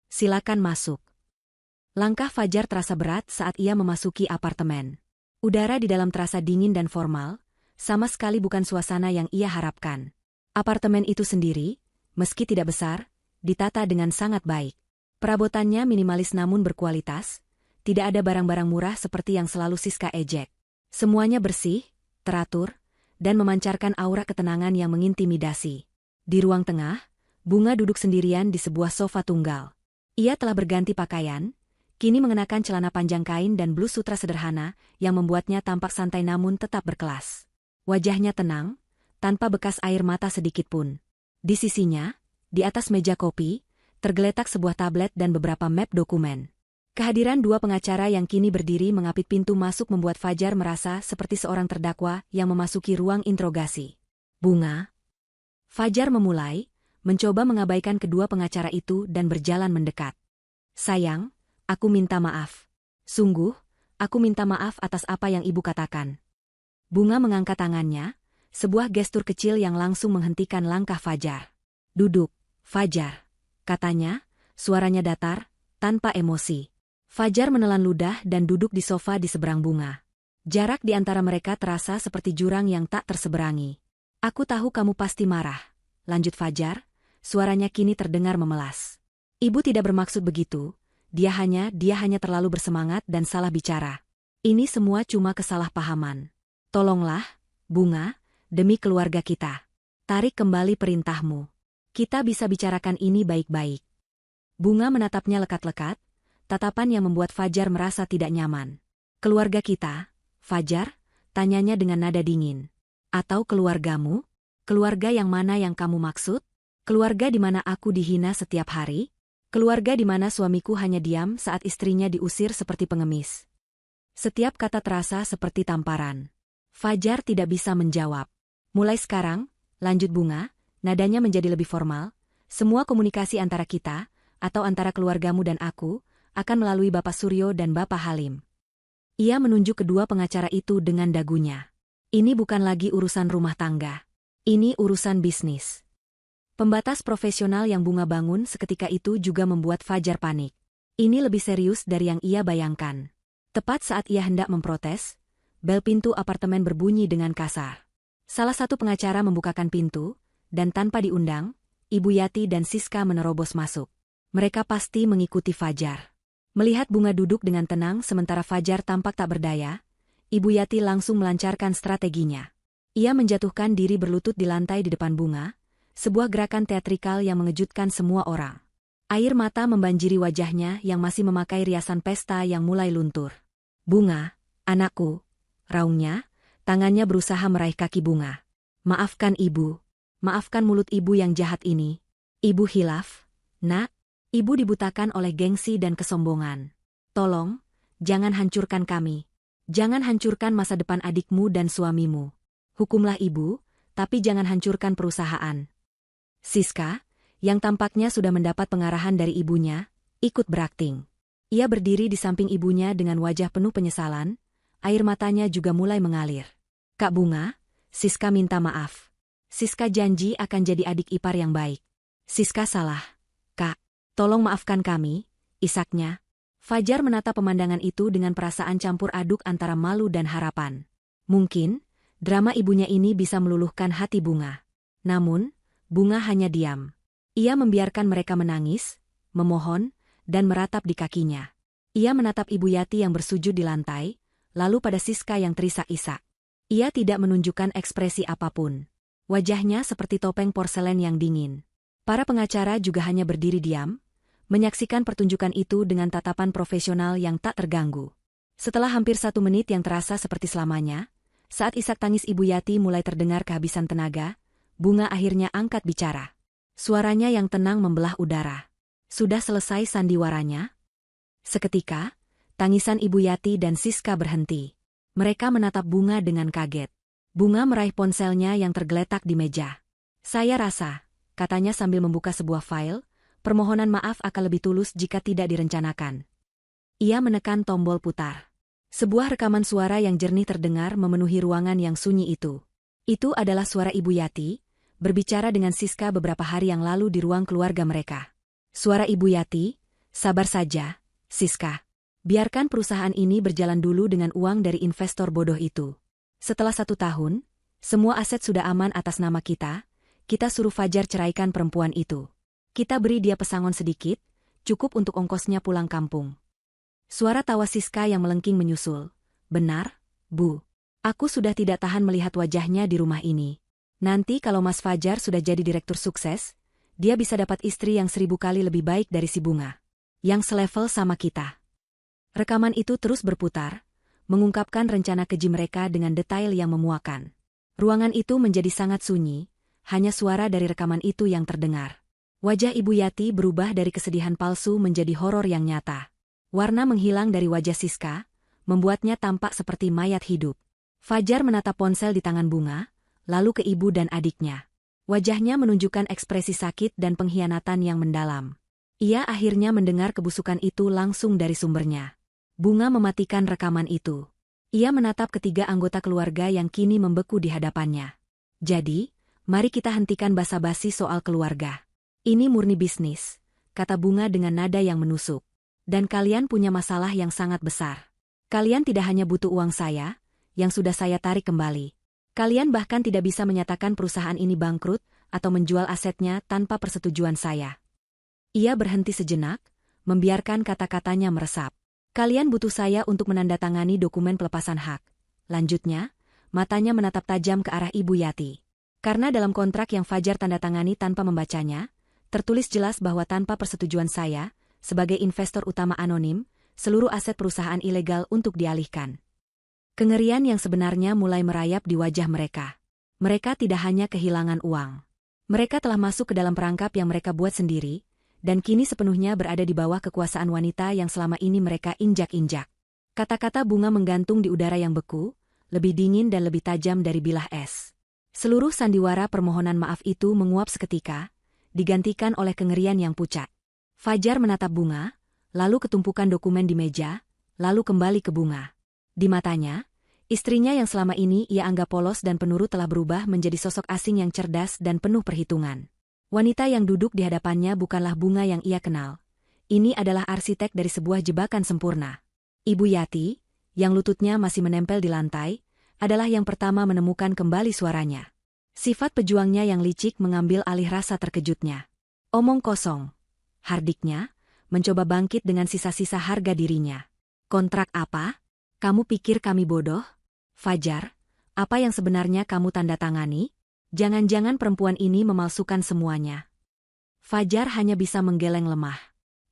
Silakan masuk. Langkah Fajar terasa berat saat ia memasuki apartemen. Udara di dalam terasa dingin dan formal, sama sekali bukan suasana yang ia harapkan. Apartemen itu sendiri, meski tidak besar, ditata dengan sangat baik. Perabotannya minimalis namun berkualitas, tidak ada barang-barang murah seperti yang selalu Siska ejek. Semuanya bersih, teratur, dan memancarkan aura ketenangan yang mengintimidasi. Di ruang tengah, Bunga duduk sendirian di sebuah sofa tunggal. Ia telah berganti pakaian, kini mengenakan celana panjang kain dan blus sutra sederhana yang membuatnya tampak santai namun tetap berkelas. Wajahnya tenang, tanpa bekas air mata sedikit pun. Di sisinya, di atas meja kopi, tergeletak sebuah tablet dan beberapa map dokumen. Kehadiran 2 pengacara yang kini berdiri mengapit pintu masuk membuat Fajar merasa seperti seorang terdakwa yang memasuki ruang interogasi. Bunga. Fajar memulai, mencoba mengabaikan kedua pengacara itu dan berjalan mendekat. Sayang, aku minta maaf. Sungguh, aku minta maaf atas apa yang ibu katakan. Bunga mengangkat tangannya, sebuah gestur kecil yang langsung menghentikan langkah Fajar. "Duduk, Fajar," katanya, suaranya datar, tanpa emosi. Fajar menelan ludah dan duduk di sofa di seberang Bunga. Jarak di antara mereka terasa seperti jurang yang tak terseberangi. "Aku tahu kamu pasti marah," lanjut Fajar, suaranya kini terdengar memelas. "Ibu tidak bermaksud begitu, dia hanya terlalu bersemangat dan salah bicara. Ini semua cuma kesalahpahaman. Tolonglah, Bunga, demi keluarga kita. Tarik kembali perintahmu. Kita bisa bicarakan ini baik-baik." Bunga menatapnya lekat-lekat, tatapan yang membuat Fajar merasa tidak nyaman. "Keluarga kita, Fajar?" tanyanya dengan nada dingin. "Atau keluargamu? Keluarga yang mana yang kamu maksud? Keluarga di mana aku dihina setiap hari? Keluarga di mana suamiku hanya diam saat istrinya diusir seperti pengemis?" Setiap kata terasa seperti tamparan. Fajar tidak bisa menjawab. "Mulai sekarang," lanjut Bunga, nadanya menjadi lebih formal, "semua komunikasi antara kita, atau antara keluargamu dan aku, akan melalui Bapak Suryo dan Bapak Halim." Ia menunjuk kedua pengacara itu dengan dagunya. "Ini bukan lagi urusan rumah tangga. Ini urusan bisnis." Pembatas profesional yang Bunga bangun seketika itu juga membuat Fajar panik. Ini lebih serius dari yang ia bayangkan. Tepat saat ia hendak memprotes, bel pintu apartemen berbunyi dengan kasar. Salah satu pengacara membukakan pintu, dan tanpa diundang, Ibu Yati dan Siska menerobos masuk. Mereka pasti mengikuti Fajar. Melihat Bunga duduk dengan tenang sementara Fajar tampak tak berdaya, Ibu Yati langsung melancarkan strateginya. Ia menjatuhkan diri berlutut di lantai di depan Bunga, sebuah gerakan teatrikal yang mengejutkan semua orang. Air mata membanjiri wajahnya yang masih memakai riasan pesta yang mulai luntur. "Bunga, anakku," raungnya, tangannya berusaha meraih kaki Bunga. "Maafkan ibu. Maafkan mulut ibu yang jahat ini. Ibu hilaf, nak. Ibu dibutakan oleh gengsi dan kesombongan. Tolong, jangan hancurkan kami. Jangan hancurkan masa depan adikmu dan suamimu. Hukumlah ibu, tapi jangan hancurkan perusahaan." Siska, yang tampaknya sudah mendapat pengarahan dari ibunya, ikut berakting. Ia berdiri di samping ibunya dengan wajah penuh penyesalan, air matanya juga mulai mengalir. "Kak Bunga," Siska minta maaf. "Siska janji akan jadi adik ipar yang baik." "Siska salah, Kak. Tolong maafkan kami," isaknya. Fajar menatap pemandangan itu dengan perasaan campur aduk antara malu dan harapan. Mungkin, drama ibunya ini bisa meluluhkan hati Bunga. Namun, Bunga hanya diam. Ia membiarkan mereka menangis, memohon, dan meratap di kakinya. Ia menatap Ibu Yati yang bersujud di lantai, lalu pada Siska yang terisak-isak. Ia tidak menunjukkan ekspresi apapun. Wajahnya seperti topeng porselen yang dingin. Para pengacara juga hanya berdiri diam, menyaksikan pertunjukan itu dengan tatapan profesional yang tak terganggu. Setelah hampir 1 menit yang terasa seperti selamanya, saat isak tangis Ibu Yati mulai terdengar kehabisan tenaga, Bunga akhirnya angkat bicara. Suaranya yang tenang membelah udara. "Sudah selesai sandiwaranya?" Seketika, tangisan Ibu Yati dan Siska berhenti. Mereka menatap Bunga dengan kaget. Bunga meraih ponselnya yang tergeletak di meja. "Saya rasa," katanya sambil membuka sebuah file, "permohonan maaf akan lebih tulus jika tidak direncanakan." Ia menekan tombol putar. Sebuah rekaman suara yang jernih terdengar memenuhi ruangan yang sunyi itu. Itu adalah suara Ibu Yati, berbicara dengan Siska beberapa hari yang lalu di ruang keluarga mereka. Suara Ibu Yati, "Sabar saja, Siska. Biarkan perusahaan ini berjalan dulu dengan uang dari investor bodoh itu. Setelah 1 tahun, semua aset sudah aman atas nama kita suruh Fajar ceraikan perempuan itu. Kita beri dia pesangon sedikit, cukup untuk ongkosnya pulang kampung." Suara tawa Siska yang melengking menyusul. "Benar, Bu. Aku sudah tidak tahan melihat wajahnya di rumah ini. Nanti kalau Mas Fajar sudah jadi direktur sukses, dia bisa dapat istri yang 1000 kali lebih baik dari si Bunga. Yang selevel sama kita." Rekaman itu terus berputar, mengungkapkan rencana keji mereka dengan detail yang memuakan. Ruangan itu menjadi sangat sunyi, hanya suara dari rekaman itu yang terdengar. Wajah Ibu Yati berubah dari kesedihan palsu menjadi horor yang nyata. Warna menghilang dari wajah Siska, membuatnya tampak seperti mayat hidup. Fajar menatap ponsel di tangan Bunga, lalu ke ibu dan adiknya. Wajahnya menunjukkan ekspresi sakit dan pengkhianatan yang mendalam. Ia akhirnya mendengar kebusukan itu langsung dari sumbernya. Bunga mematikan rekaman itu. Ia menatap ketiga anggota keluarga yang kini membeku di hadapannya. Jadi, mari kita hentikan basa-basi soal keluarga. Ini murni bisnis, kata Bunga dengan nada yang menusuk. Dan kalian punya masalah yang sangat besar. Kalian tidak hanya butuh uang saya, yang sudah saya tarik kembali. Kalian bahkan tidak bisa menyatakan perusahaan ini bangkrut atau menjual asetnya tanpa persetujuan saya. Ia berhenti sejenak, membiarkan kata-katanya meresap. Kalian butuh saya untuk menandatangani dokumen pelepasan hak. Lanjutnya, matanya menatap tajam ke arah Ibu Yati. Karena dalam kontrak yang Fajar tandatangani tanpa membacanya, tertulis jelas bahwa tanpa persetujuan saya, sebagai investor utama anonim, seluruh aset perusahaan ilegal untuk dialihkan. Kengerian yang sebenarnya mulai merayap di wajah mereka. Mereka tidak hanya kehilangan uang. Mereka telah masuk ke dalam perangkap yang mereka buat sendiri, dan kini sepenuhnya berada di bawah kekuasaan wanita yang selama ini mereka injak-injak. Kata-kata Bunga menggantung di udara yang beku, lebih dingin dan lebih tajam dari bilah es. Seluruh sandiwara permohonan maaf itu menguap seketika, digantikan oleh kengerian yang pucat. Fajar menatap Bunga, lalu ketumpukan dokumen di meja, lalu kembali ke Bunga. Di matanya, istrinya yang selama ini ia anggap polos dan penurut telah berubah menjadi sosok asing yang cerdas dan penuh perhitungan. Wanita yang duduk di hadapannya bukanlah Bunga yang ia kenal. Ini adalah arsitek dari sebuah jebakan sempurna. Ibu Yati, yang lututnya masih menempel di lantai, adalah yang pertama menemukan kembali suaranya. Sifat pejuangnya yang licik mengambil alih rasa terkejutnya. Omong kosong. Hardiknya, mencoba bangkit dengan sisa-sisa harga dirinya. Kontrak apa? Kamu pikir kami bodoh? Fajar, apa yang sebenarnya kamu tanda tangani? Jangan-jangan perempuan ini memalsukan semuanya. Fajar hanya bisa menggeleng lemah.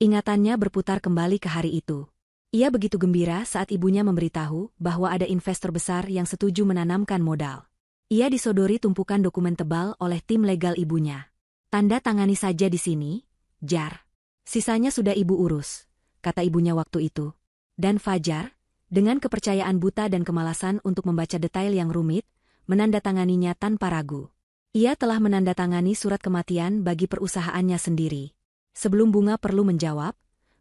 Ingatannya berputar kembali ke hari itu. Ia begitu gembira saat ibunya memberitahu bahwa ada investor besar yang setuju menanamkan modal. Ia disodori tumpukan dokumen tebal oleh tim legal ibunya. Tanda tangani saja di sini, Jar. Sisanya sudah ibu urus, kata ibunya waktu itu. Dan Fajar, dengan kepercayaan buta dan kemalasan untuk membaca detail yang rumit, menandatanganinya tanpa ragu. Ia telah menandatangani surat kematian bagi perusahaannya sendiri. Sebelum Bunga perlu menjawab,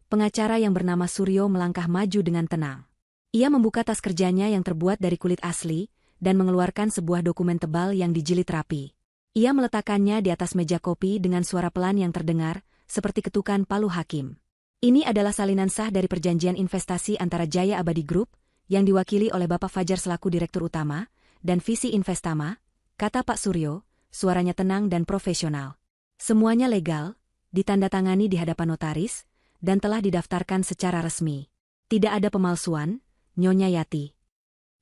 pengacara yang bernama Suryo melangkah maju dengan tenang. Ia membuka tas kerjanya yang terbuat dari kulit asli, dan mengeluarkan sebuah dokumen tebal yang dijilid rapi. Ia meletakkannya di atas meja kopi dengan suara pelan yang terdengar, seperti ketukan palu hakim. Ini adalah salinan sah dari perjanjian investasi antara Jaya Abadi Group, yang diwakili oleh Bapak Fajar selaku Direktur Utama, dan Visi Investama, kata Pak Suryo, suaranya tenang dan profesional. Semuanya legal, ditandatangani di hadapan notaris, dan telah didaftarkan secara resmi. Tidak ada pemalsuan, Nyonya Yati.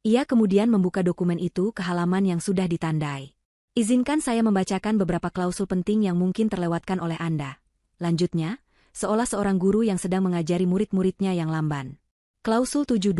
Ia kemudian membuka dokumen itu ke halaman yang sudah ditandai. Izinkan saya membacakan beberapa klausul penting yang mungkin terlewatkan oleh Anda. Lanjutnya, seolah seorang guru yang sedang mengajari murid-muridnya yang lamban. Klausul 72,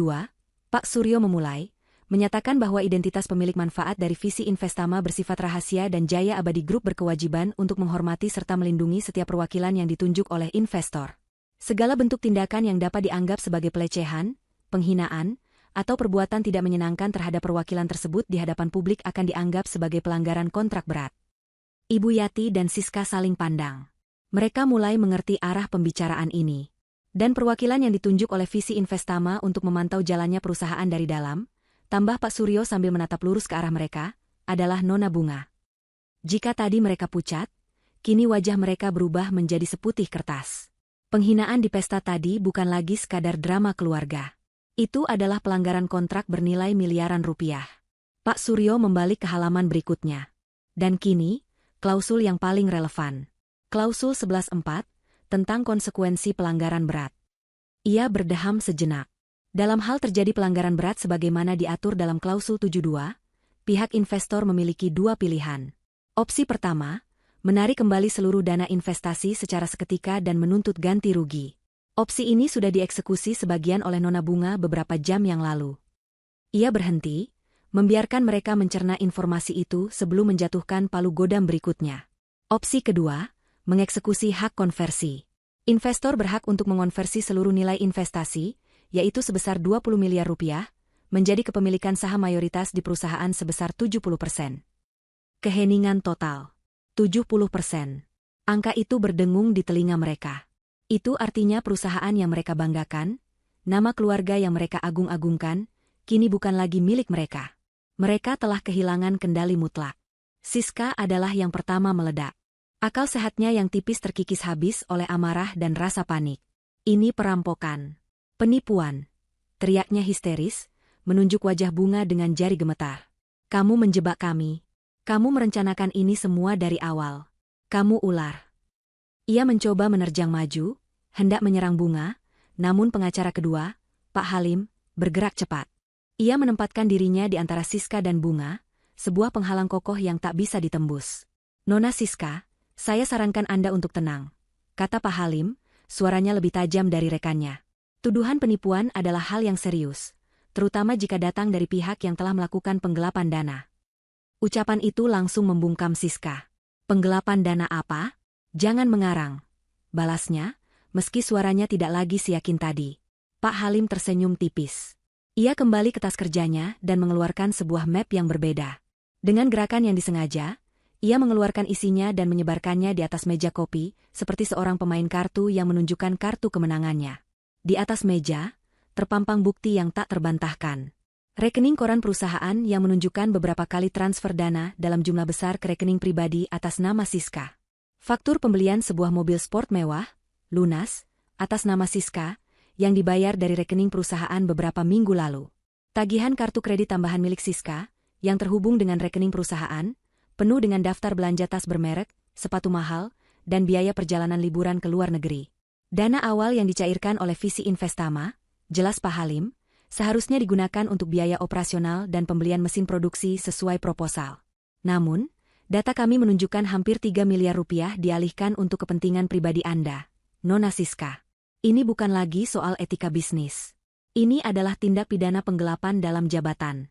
Pak Suryo memulai, menyatakan bahwa identitas pemilik manfaat dari Visi Investama bersifat rahasia dan Jaya Abadi Group berkewajiban untuk menghormati serta melindungi setiap perwakilan yang ditunjuk oleh investor. Segala bentuk tindakan yang dapat dianggap sebagai pelecehan, penghinaan, atau perbuatan tidak menyenangkan terhadap perwakilan tersebut di hadapan publik akan dianggap sebagai pelanggaran kontrak berat. Ibu Yati dan Siska saling pandang. Mereka mulai mengerti arah pembicaraan ini. Dan perwakilan yang ditunjuk oleh Visi Investama untuk memantau jalannya perusahaan dari dalam, tambah Pak Suryo sambil menatap lurus ke arah mereka, adalah Nona Bunga. Jika tadi mereka pucat, kini wajah mereka berubah menjadi seputih kertas. Penghinaan di pesta tadi bukan lagi sekadar drama keluarga. Itu adalah pelanggaran kontrak bernilai miliaran rupiah. Pak Suryo membalik ke halaman berikutnya. Dan kini, klausul yang paling relevan. Klausul 11.4, tentang konsekuensi pelanggaran berat. Ia berdeham sejenak. Dalam hal terjadi pelanggaran berat sebagaimana diatur dalam klausul 72, pihak investor memiliki dua pilihan. Opsi pertama, menarik kembali seluruh dana investasi secara seketika dan menuntut ganti rugi. Opsi ini sudah dieksekusi sebagian oleh Nona Bunga beberapa jam yang lalu. Ia berhenti, membiarkan mereka mencerna informasi itu sebelum menjatuhkan palu godam berikutnya. Opsi kedua, mengeksekusi hak konversi. Investor berhak untuk mengonversi seluruh nilai investasi, yaitu sebesar 20 miliar rupiah, menjadi kepemilikan saham mayoritas di perusahaan sebesar 70%. Keheningan total. 70%. Angka itu berdengung di telinga mereka. Itu artinya perusahaan yang mereka banggakan, nama keluarga yang mereka agung-agungkan, kini bukan lagi milik mereka. Mereka telah kehilangan kendali mutlak. Siska adalah yang pertama meledak. Akal sehatnya yang tipis terkikis habis oleh amarah dan rasa panik. Ini perampokan. Penipuan. Teriaknya histeris, menunjuk wajah Bunga dengan jari gemetar. Kamu menjebak kami. Kamu merencanakan ini semua dari awal. Kamu ular. Ia mencoba menerjang maju, hendak menyerang Bunga, namun pengacara kedua, Pak Halim, bergerak cepat. Ia menempatkan dirinya di antara Siska dan Bunga, sebuah penghalang kokoh yang tak bisa ditembus. Nona Siska, saya sarankan Anda untuk tenang, kata Pak Halim, suaranya lebih tajam dari rekannya. Tuduhan penipuan adalah hal yang serius, terutama jika datang dari pihak yang telah melakukan penggelapan dana. Ucapan itu langsung membungkam Siska. Penggelapan dana apa? Jangan mengarang, balasnya, meski suaranya tidak lagi seyakin tadi. Pak Halim tersenyum tipis. Ia kembali ke tas kerjanya dan mengeluarkan sebuah map yang berbeda. Dengan gerakan yang disengaja, ia mengeluarkan isinya dan menyebarkannya di atas meja kopi, seperti seorang pemain kartu yang menunjukkan kartu kemenangannya. Di atas meja, terpampang bukti yang tak terbantahkan. Rekening koran perusahaan yang menunjukkan beberapa kali transfer dana dalam jumlah besar ke rekening pribadi atas nama Siska. Faktur pembelian sebuah mobil sport mewah, lunas, atas nama Siska, yang dibayar dari rekening perusahaan beberapa minggu lalu. Tagihan kartu kredit tambahan milik Siska, yang terhubung dengan rekening perusahaan, penuh dengan daftar belanja tas bermerek, sepatu mahal, dan biaya perjalanan liburan ke luar negeri. Dana awal yang dicairkan oleh Visi Investama, jelas Pak Halim, seharusnya digunakan untuk biaya operasional dan pembelian mesin produksi sesuai proposal. Namun, data kami menunjukkan hampir 3 miliar rupiah dialihkan untuk kepentingan pribadi Anda, Nona Siska. Ini bukan lagi soal etika bisnis. Ini adalah tindak pidana penggelapan dalam jabatan.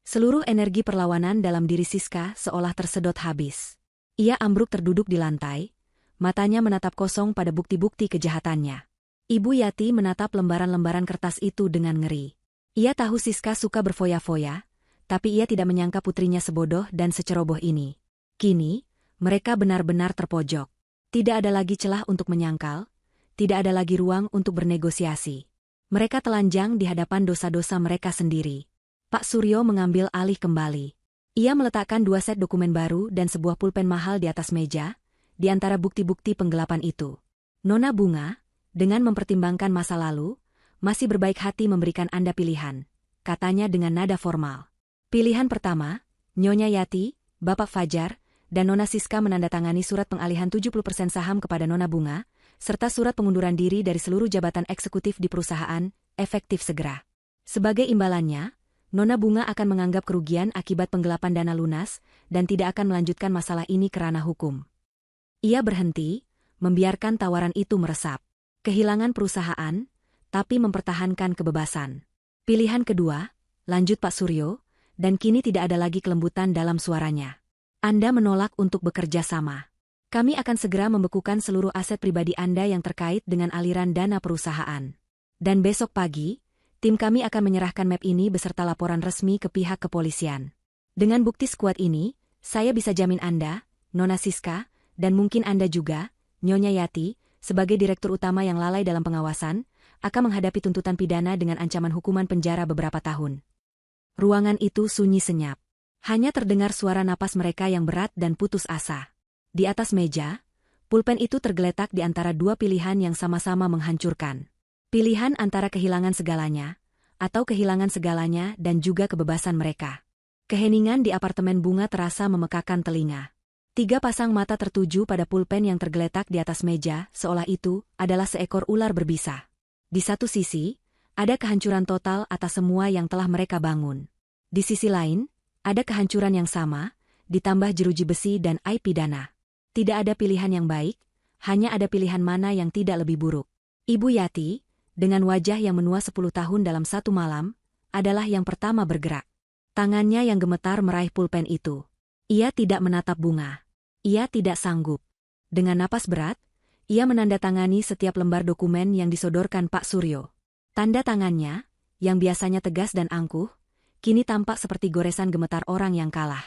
Seluruh energi perlawanan dalam diri Siska seolah tersedot habis. Ia ambruk terduduk di lantai, matanya menatap kosong pada bukti-bukti kejahatannya. Ibu Yati menatap lembaran-lembaran kertas itu dengan ngeri. Ia tahu Siska suka berfoya-foya, tapi ia tidak menyangka putrinya sebodoh dan seceroboh ini. Kini, mereka benar-benar terpojok. Tidak ada lagi celah untuk menyangkal, tidak ada lagi ruang untuk bernegosiasi. Mereka telanjang di hadapan dosa-dosa mereka sendiri. Pak Suryo mengambil alih kembali. Ia meletakkan 2 set dokumen baru dan sebuah pulpen mahal di atas meja, di antara bukti-bukti penggelapan itu. Nona Bunga, dengan mempertimbangkan masa lalu, masih berbaik hati memberikan Anda pilihan, katanya dengan nada formal. Pilihan pertama, Nyonya Yati, Bapak Fajar, dan Nona Siska menandatangani surat pengalihan 70% saham kepada Nona Bunga, serta surat pengunduran diri dari seluruh jabatan eksekutif di perusahaan, efektif segera. Sebagai imbalannya, Nona Bunga akan menganggap kerugian akibat penggelapan dana lunas dan tidak akan melanjutkan masalah ini ke ranah hukum. Ia berhenti, membiarkan tawaran itu meresap. Kehilangan perusahaan, tapi mempertahankan kebebasan. Pilihan kedua, lanjut Pak Suryo, dan kini tidak ada lagi kelembutan dalam suaranya. Anda menolak untuk bekerja sama. Kami akan segera membekukan seluruh aset pribadi Anda yang terkait dengan aliran dana perusahaan. Dan besok pagi, tim kami akan menyerahkan map ini beserta laporan resmi ke pihak kepolisian. Dengan bukti sekuat ini, saya bisa jamin Anda, Nona Siska, dan mungkin Anda juga, Nyonya Yati, sebagai direktur utama yang lalai dalam pengawasan, akan menghadapi tuntutan pidana dengan ancaman hukuman penjara beberapa tahun. Ruangan itu sunyi senyap. Hanya terdengar suara napas mereka yang berat dan putus asa. Di atas meja, pulpen itu tergeletak di antara 2 pilihan yang sama-sama menghancurkan. Pilihan antara kehilangan segalanya, atau kehilangan segalanya dan juga kebebasan mereka. Keheningan di apartemen Bunga terasa memekakan telinga. 3 pasang mata tertuju pada pulpen yang tergeletak di atas meja, seolah itu adalah seekor ular berbisa. Di satu sisi, ada kehancuran total atas semua yang telah mereka bangun. Di sisi lain, ada kehancuran yang sama, ditambah jeruji besi dan aib pidana. Tidak ada pilihan yang baik, hanya ada pilihan mana yang tidak lebih buruk. Ibu Yati, dengan wajah yang menua 10 tahun dalam satu malam, adalah yang pertama bergerak. Tangannya yang gemetar meraih pulpen itu. Ia tidak menatap Bunga. Ia tidak sanggup. Dengan napas berat, ia menandatangani setiap lembar dokumen yang disodorkan Pak Suryo. Tanda tangannya, yang biasanya tegas dan angkuh, kini tampak seperti goresan gemetar orang yang kalah.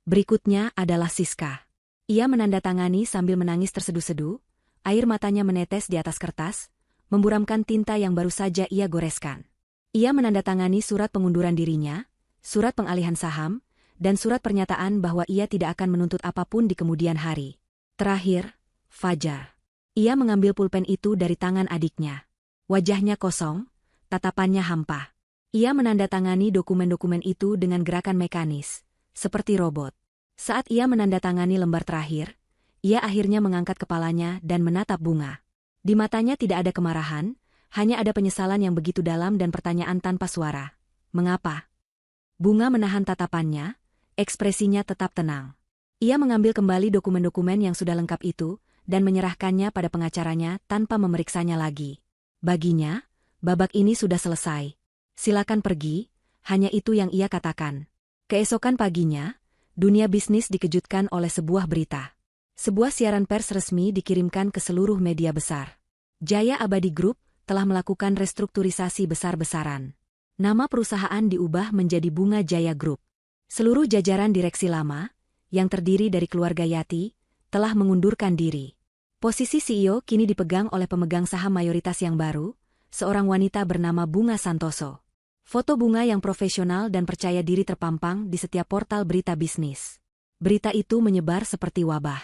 Berikutnya adalah Siska. Ia menandatangani sambil menangis terseduh-seduh, air matanya menetes di atas kertas, memburamkan tinta yang baru saja ia goreskan. Ia menandatangani surat pengunduran dirinya, surat pengalihan saham, dan surat pernyataan bahwa ia tidak akan menuntut apapun di kemudian hari. Terakhir, Fajar. Ia mengambil pulpen itu dari tangan adiknya. Wajahnya kosong, tatapannya hampa. Ia menandatangani dokumen-dokumen itu dengan gerakan mekanis, seperti robot. Saat ia menandatangani lembar terakhir, ia akhirnya mengangkat kepalanya dan menatap Bunga. Di matanya tidak ada kemarahan, hanya ada penyesalan yang begitu dalam dan pertanyaan tanpa suara. Mengapa? Bunga menahan tatapannya, ekspresinya tetap tenang. Ia mengambil kembali dokumen-dokumen yang sudah lengkap itu, dan menyerahkannya pada pengacaranya tanpa memeriksanya lagi. Baginya, babak ini sudah selesai. Silakan pergi, hanya itu yang ia katakan. Keesokan paginya, dunia bisnis dikejutkan oleh sebuah berita. Sebuah siaran pers resmi dikirimkan ke seluruh media besar. Jaya Abadi Group telah melakukan restrukturisasi besar-besaran. Nama perusahaan diubah menjadi Bunga Jaya Group. Seluruh jajaran direksi lama, yang terdiri dari keluarga Yati, telah mengundurkan diri. Posisi CEO kini dipegang oleh pemegang saham mayoritas yang baru, seorang wanita bernama Bunga Santoso. Foto Bunga yang profesional dan percaya diri terpampang di setiap portal berita bisnis. Berita itu menyebar seperti wabah.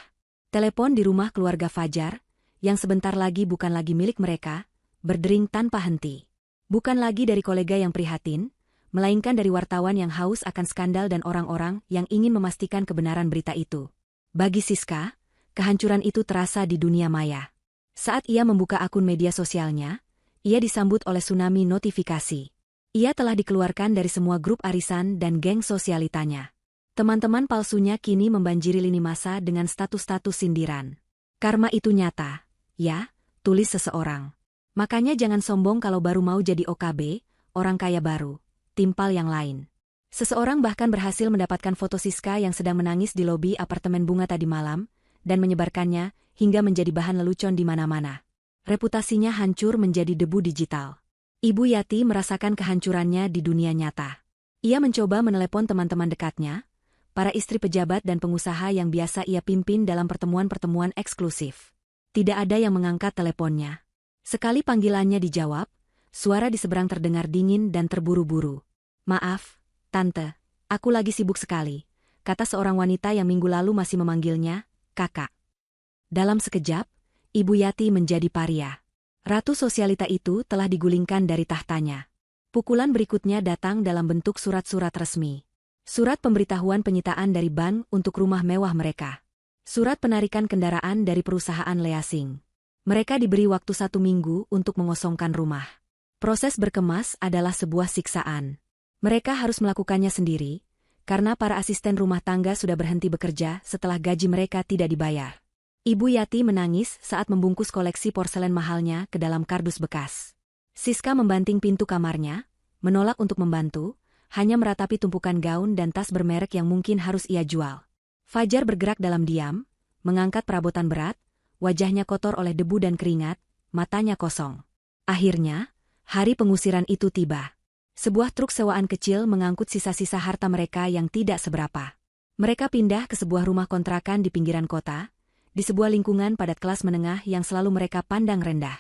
Telepon di rumah keluarga Fajar, yang sebentar lagi bukan lagi milik mereka, berdering tanpa henti. Bukan lagi dari kolega yang prihatin, melainkan dari wartawan yang haus akan skandal dan orang-orang yang ingin memastikan kebenaran berita itu. Bagi Siska, kehancuran itu terasa di dunia maya. Saat ia membuka akun media sosialnya, ia disambut oleh tsunami notifikasi. Ia telah dikeluarkan dari semua grup arisan dan geng sosialitanya. Teman-teman palsunya kini membanjiri lini masa dengan status-status sindiran. Karma itu nyata, ya, tulis seseorang. Makanya jangan sombong kalau baru mau jadi OKB, orang kaya baru. Timpal yang lain. Seseorang bahkan berhasil mendapatkan foto Siska yang sedang menangis di lobi apartemen Bunga tadi malam, dan menyebarkannya hingga menjadi bahan lelucon di mana-mana. Reputasinya hancur menjadi debu digital. Ibu Yati merasakan kehancurannya di dunia nyata. Ia mencoba menelepon teman-teman dekatnya, para istri pejabat dan pengusaha yang biasa ia pimpin dalam pertemuan-pertemuan eksklusif. Tidak ada yang mengangkat teleponnya. Sekali panggilannya dijawab, suara di seberang terdengar dingin dan terburu-buru. "Maaf, Tante, aku lagi sibuk sekali," kata seorang wanita yang minggu lalu masih memanggilnya Kakak. Dalam sekejap, Ibu Yati menjadi paria. Ratu sosialita itu telah digulingkan dari tahtanya. Pukulan berikutnya datang dalam bentuk surat-surat resmi. Surat pemberitahuan penyitaan dari bank untuk rumah mewah mereka. Surat penarikan kendaraan dari perusahaan leasing. Mereka diberi waktu 1 minggu untuk mengosongkan rumah. Proses berkemas adalah sebuah siksaan. Mereka harus melakukannya sendiri, karena para asisten rumah tangga sudah berhenti bekerja setelah gaji mereka tidak dibayar. Ibu Yati menangis saat membungkus koleksi porselen mahalnya ke dalam kardus bekas. Siska membanting pintu kamarnya, menolak untuk membantu, hanya meratapi tumpukan gaun dan tas bermerek yang mungkin harus ia jual. Fajar bergerak dalam diam, mengangkat perabotan berat, wajahnya kotor oleh debu dan keringat, matanya kosong. Akhirnya, hari pengusiran itu tiba. Sebuah truk sewaan kecil mengangkut sisa-sisa harta mereka yang tidak seberapa. Mereka pindah ke sebuah rumah kontrakan di pinggiran kota, di sebuah lingkungan padat kelas menengah yang selalu mereka pandang rendah.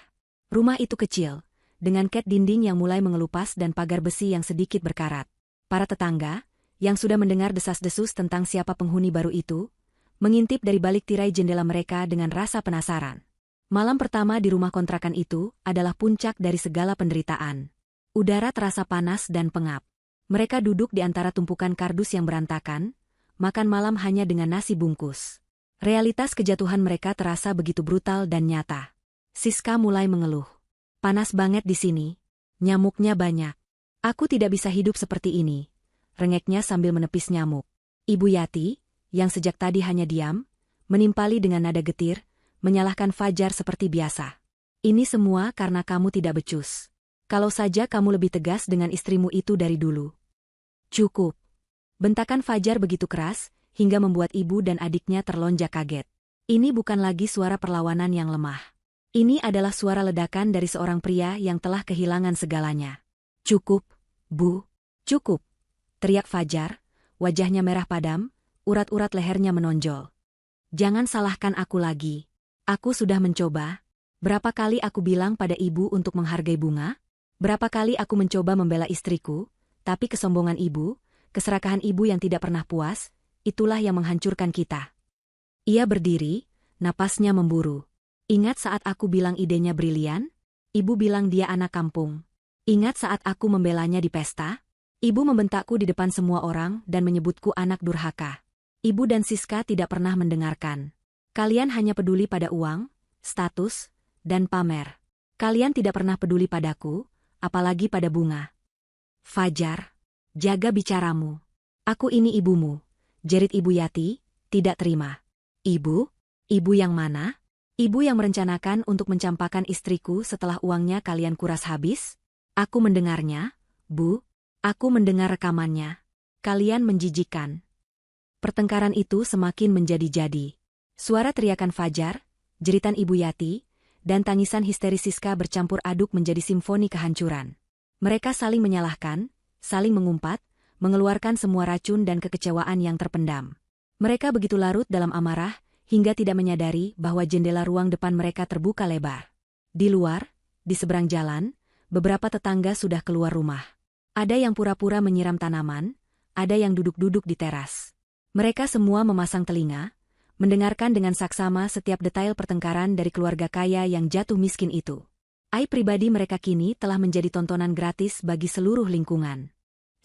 Rumah itu kecil, dengan cat dinding yang mulai mengelupas dan pagar besi yang sedikit berkarat. Para tetangga, yang sudah mendengar desas-desus tentang siapa penghuni baru itu, mengintip dari balik tirai jendela mereka dengan rasa penasaran. Malam pertama di rumah kontrakan itu adalah puncak dari segala penderitaan. Udara terasa panas dan pengap. Mereka duduk di antara tumpukan kardus yang berantakan, makan malam hanya dengan nasi bungkus. Realitas kejatuhan mereka terasa begitu brutal dan nyata. Siska mulai mengeluh. "Panas banget di sini. Nyamuknya banyak. Aku tidak bisa hidup seperti ini," rengeknya sambil menepis nyamuk. Ibu Yati, yang sejak tadi hanya diam, menimpali dengan nada getir, menyalahkan Fajar seperti biasa. "Ini semua karena kamu tidak becus. Kalau saja kamu lebih tegas dengan istrimu itu dari dulu." "Cukup." Bentakan Fajar begitu keras, hingga membuat ibu dan adiknya terlonjak kaget. Ini bukan lagi suara perlawanan yang lemah. Ini adalah suara ledakan dari seorang pria yang telah kehilangan segalanya. "Cukup, Bu. Cukup," teriak Fajar, wajahnya merah padam, urat-urat lehernya menonjol. "Jangan salahkan aku lagi. Aku sudah mencoba. Berapa kali aku bilang pada ibu untuk menghargai Bunga? Berapa kali aku mencoba membela istriku, tapi kesombongan ibu, keserakahan ibu yang tidak pernah puas, itulah yang menghancurkan kita. Ia berdiri, napasnya memburu. Ingat saat aku bilang idenya brilian? Ibu bilang dia anak kampung. Ingat saat aku membelanya di pesta? Ibu membentakku di depan semua orang dan menyebutku anak durhaka. Ibu dan Siska tidak pernah mendengarkan. Kalian hanya peduli pada uang, status, dan pamer. Kalian tidak pernah peduli padaku, apalagi pada Bunga. Fajar, jaga bicaramu. Aku ini ibumu, jerit Ibu Yati, tidak terima. Ibu? Ibu yang mana? Ibu yang merencanakan untuk mencampakkan istriku setelah uangnya kalian kuras habis? Aku mendengarnya, Bu. Aku mendengar rekamannya. Kalian menjijikkan. Pertengkaran itu semakin menjadi-jadi. Suara teriakan Fajar, jeritan Ibu Yati, dan tangisan histeris Siska bercampur aduk menjadi simfoni kehancuran. Mereka saling menyalahkan, saling mengumpat, mengeluarkan semua racun dan kekecewaan yang terpendam. Mereka begitu larut dalam amarah, hingga tidak menyadari bahwa jendela ruang depan mereka terbuka lebar. Di luar, di seberang jalan, beberapa tetangga sudah keluar rumah. Ada yang pura-pura menyiram tanaman, ada yang duduk-duduk di teras. Mereka semua memasang telinga, mendengarkan dengan saksama setiap detail pertengkaran dari keluarga kaya yang jatuh miskin itu. Aib pribadi mereka kini telah menjadi tontonan gratis bagi seluruh lingkungan.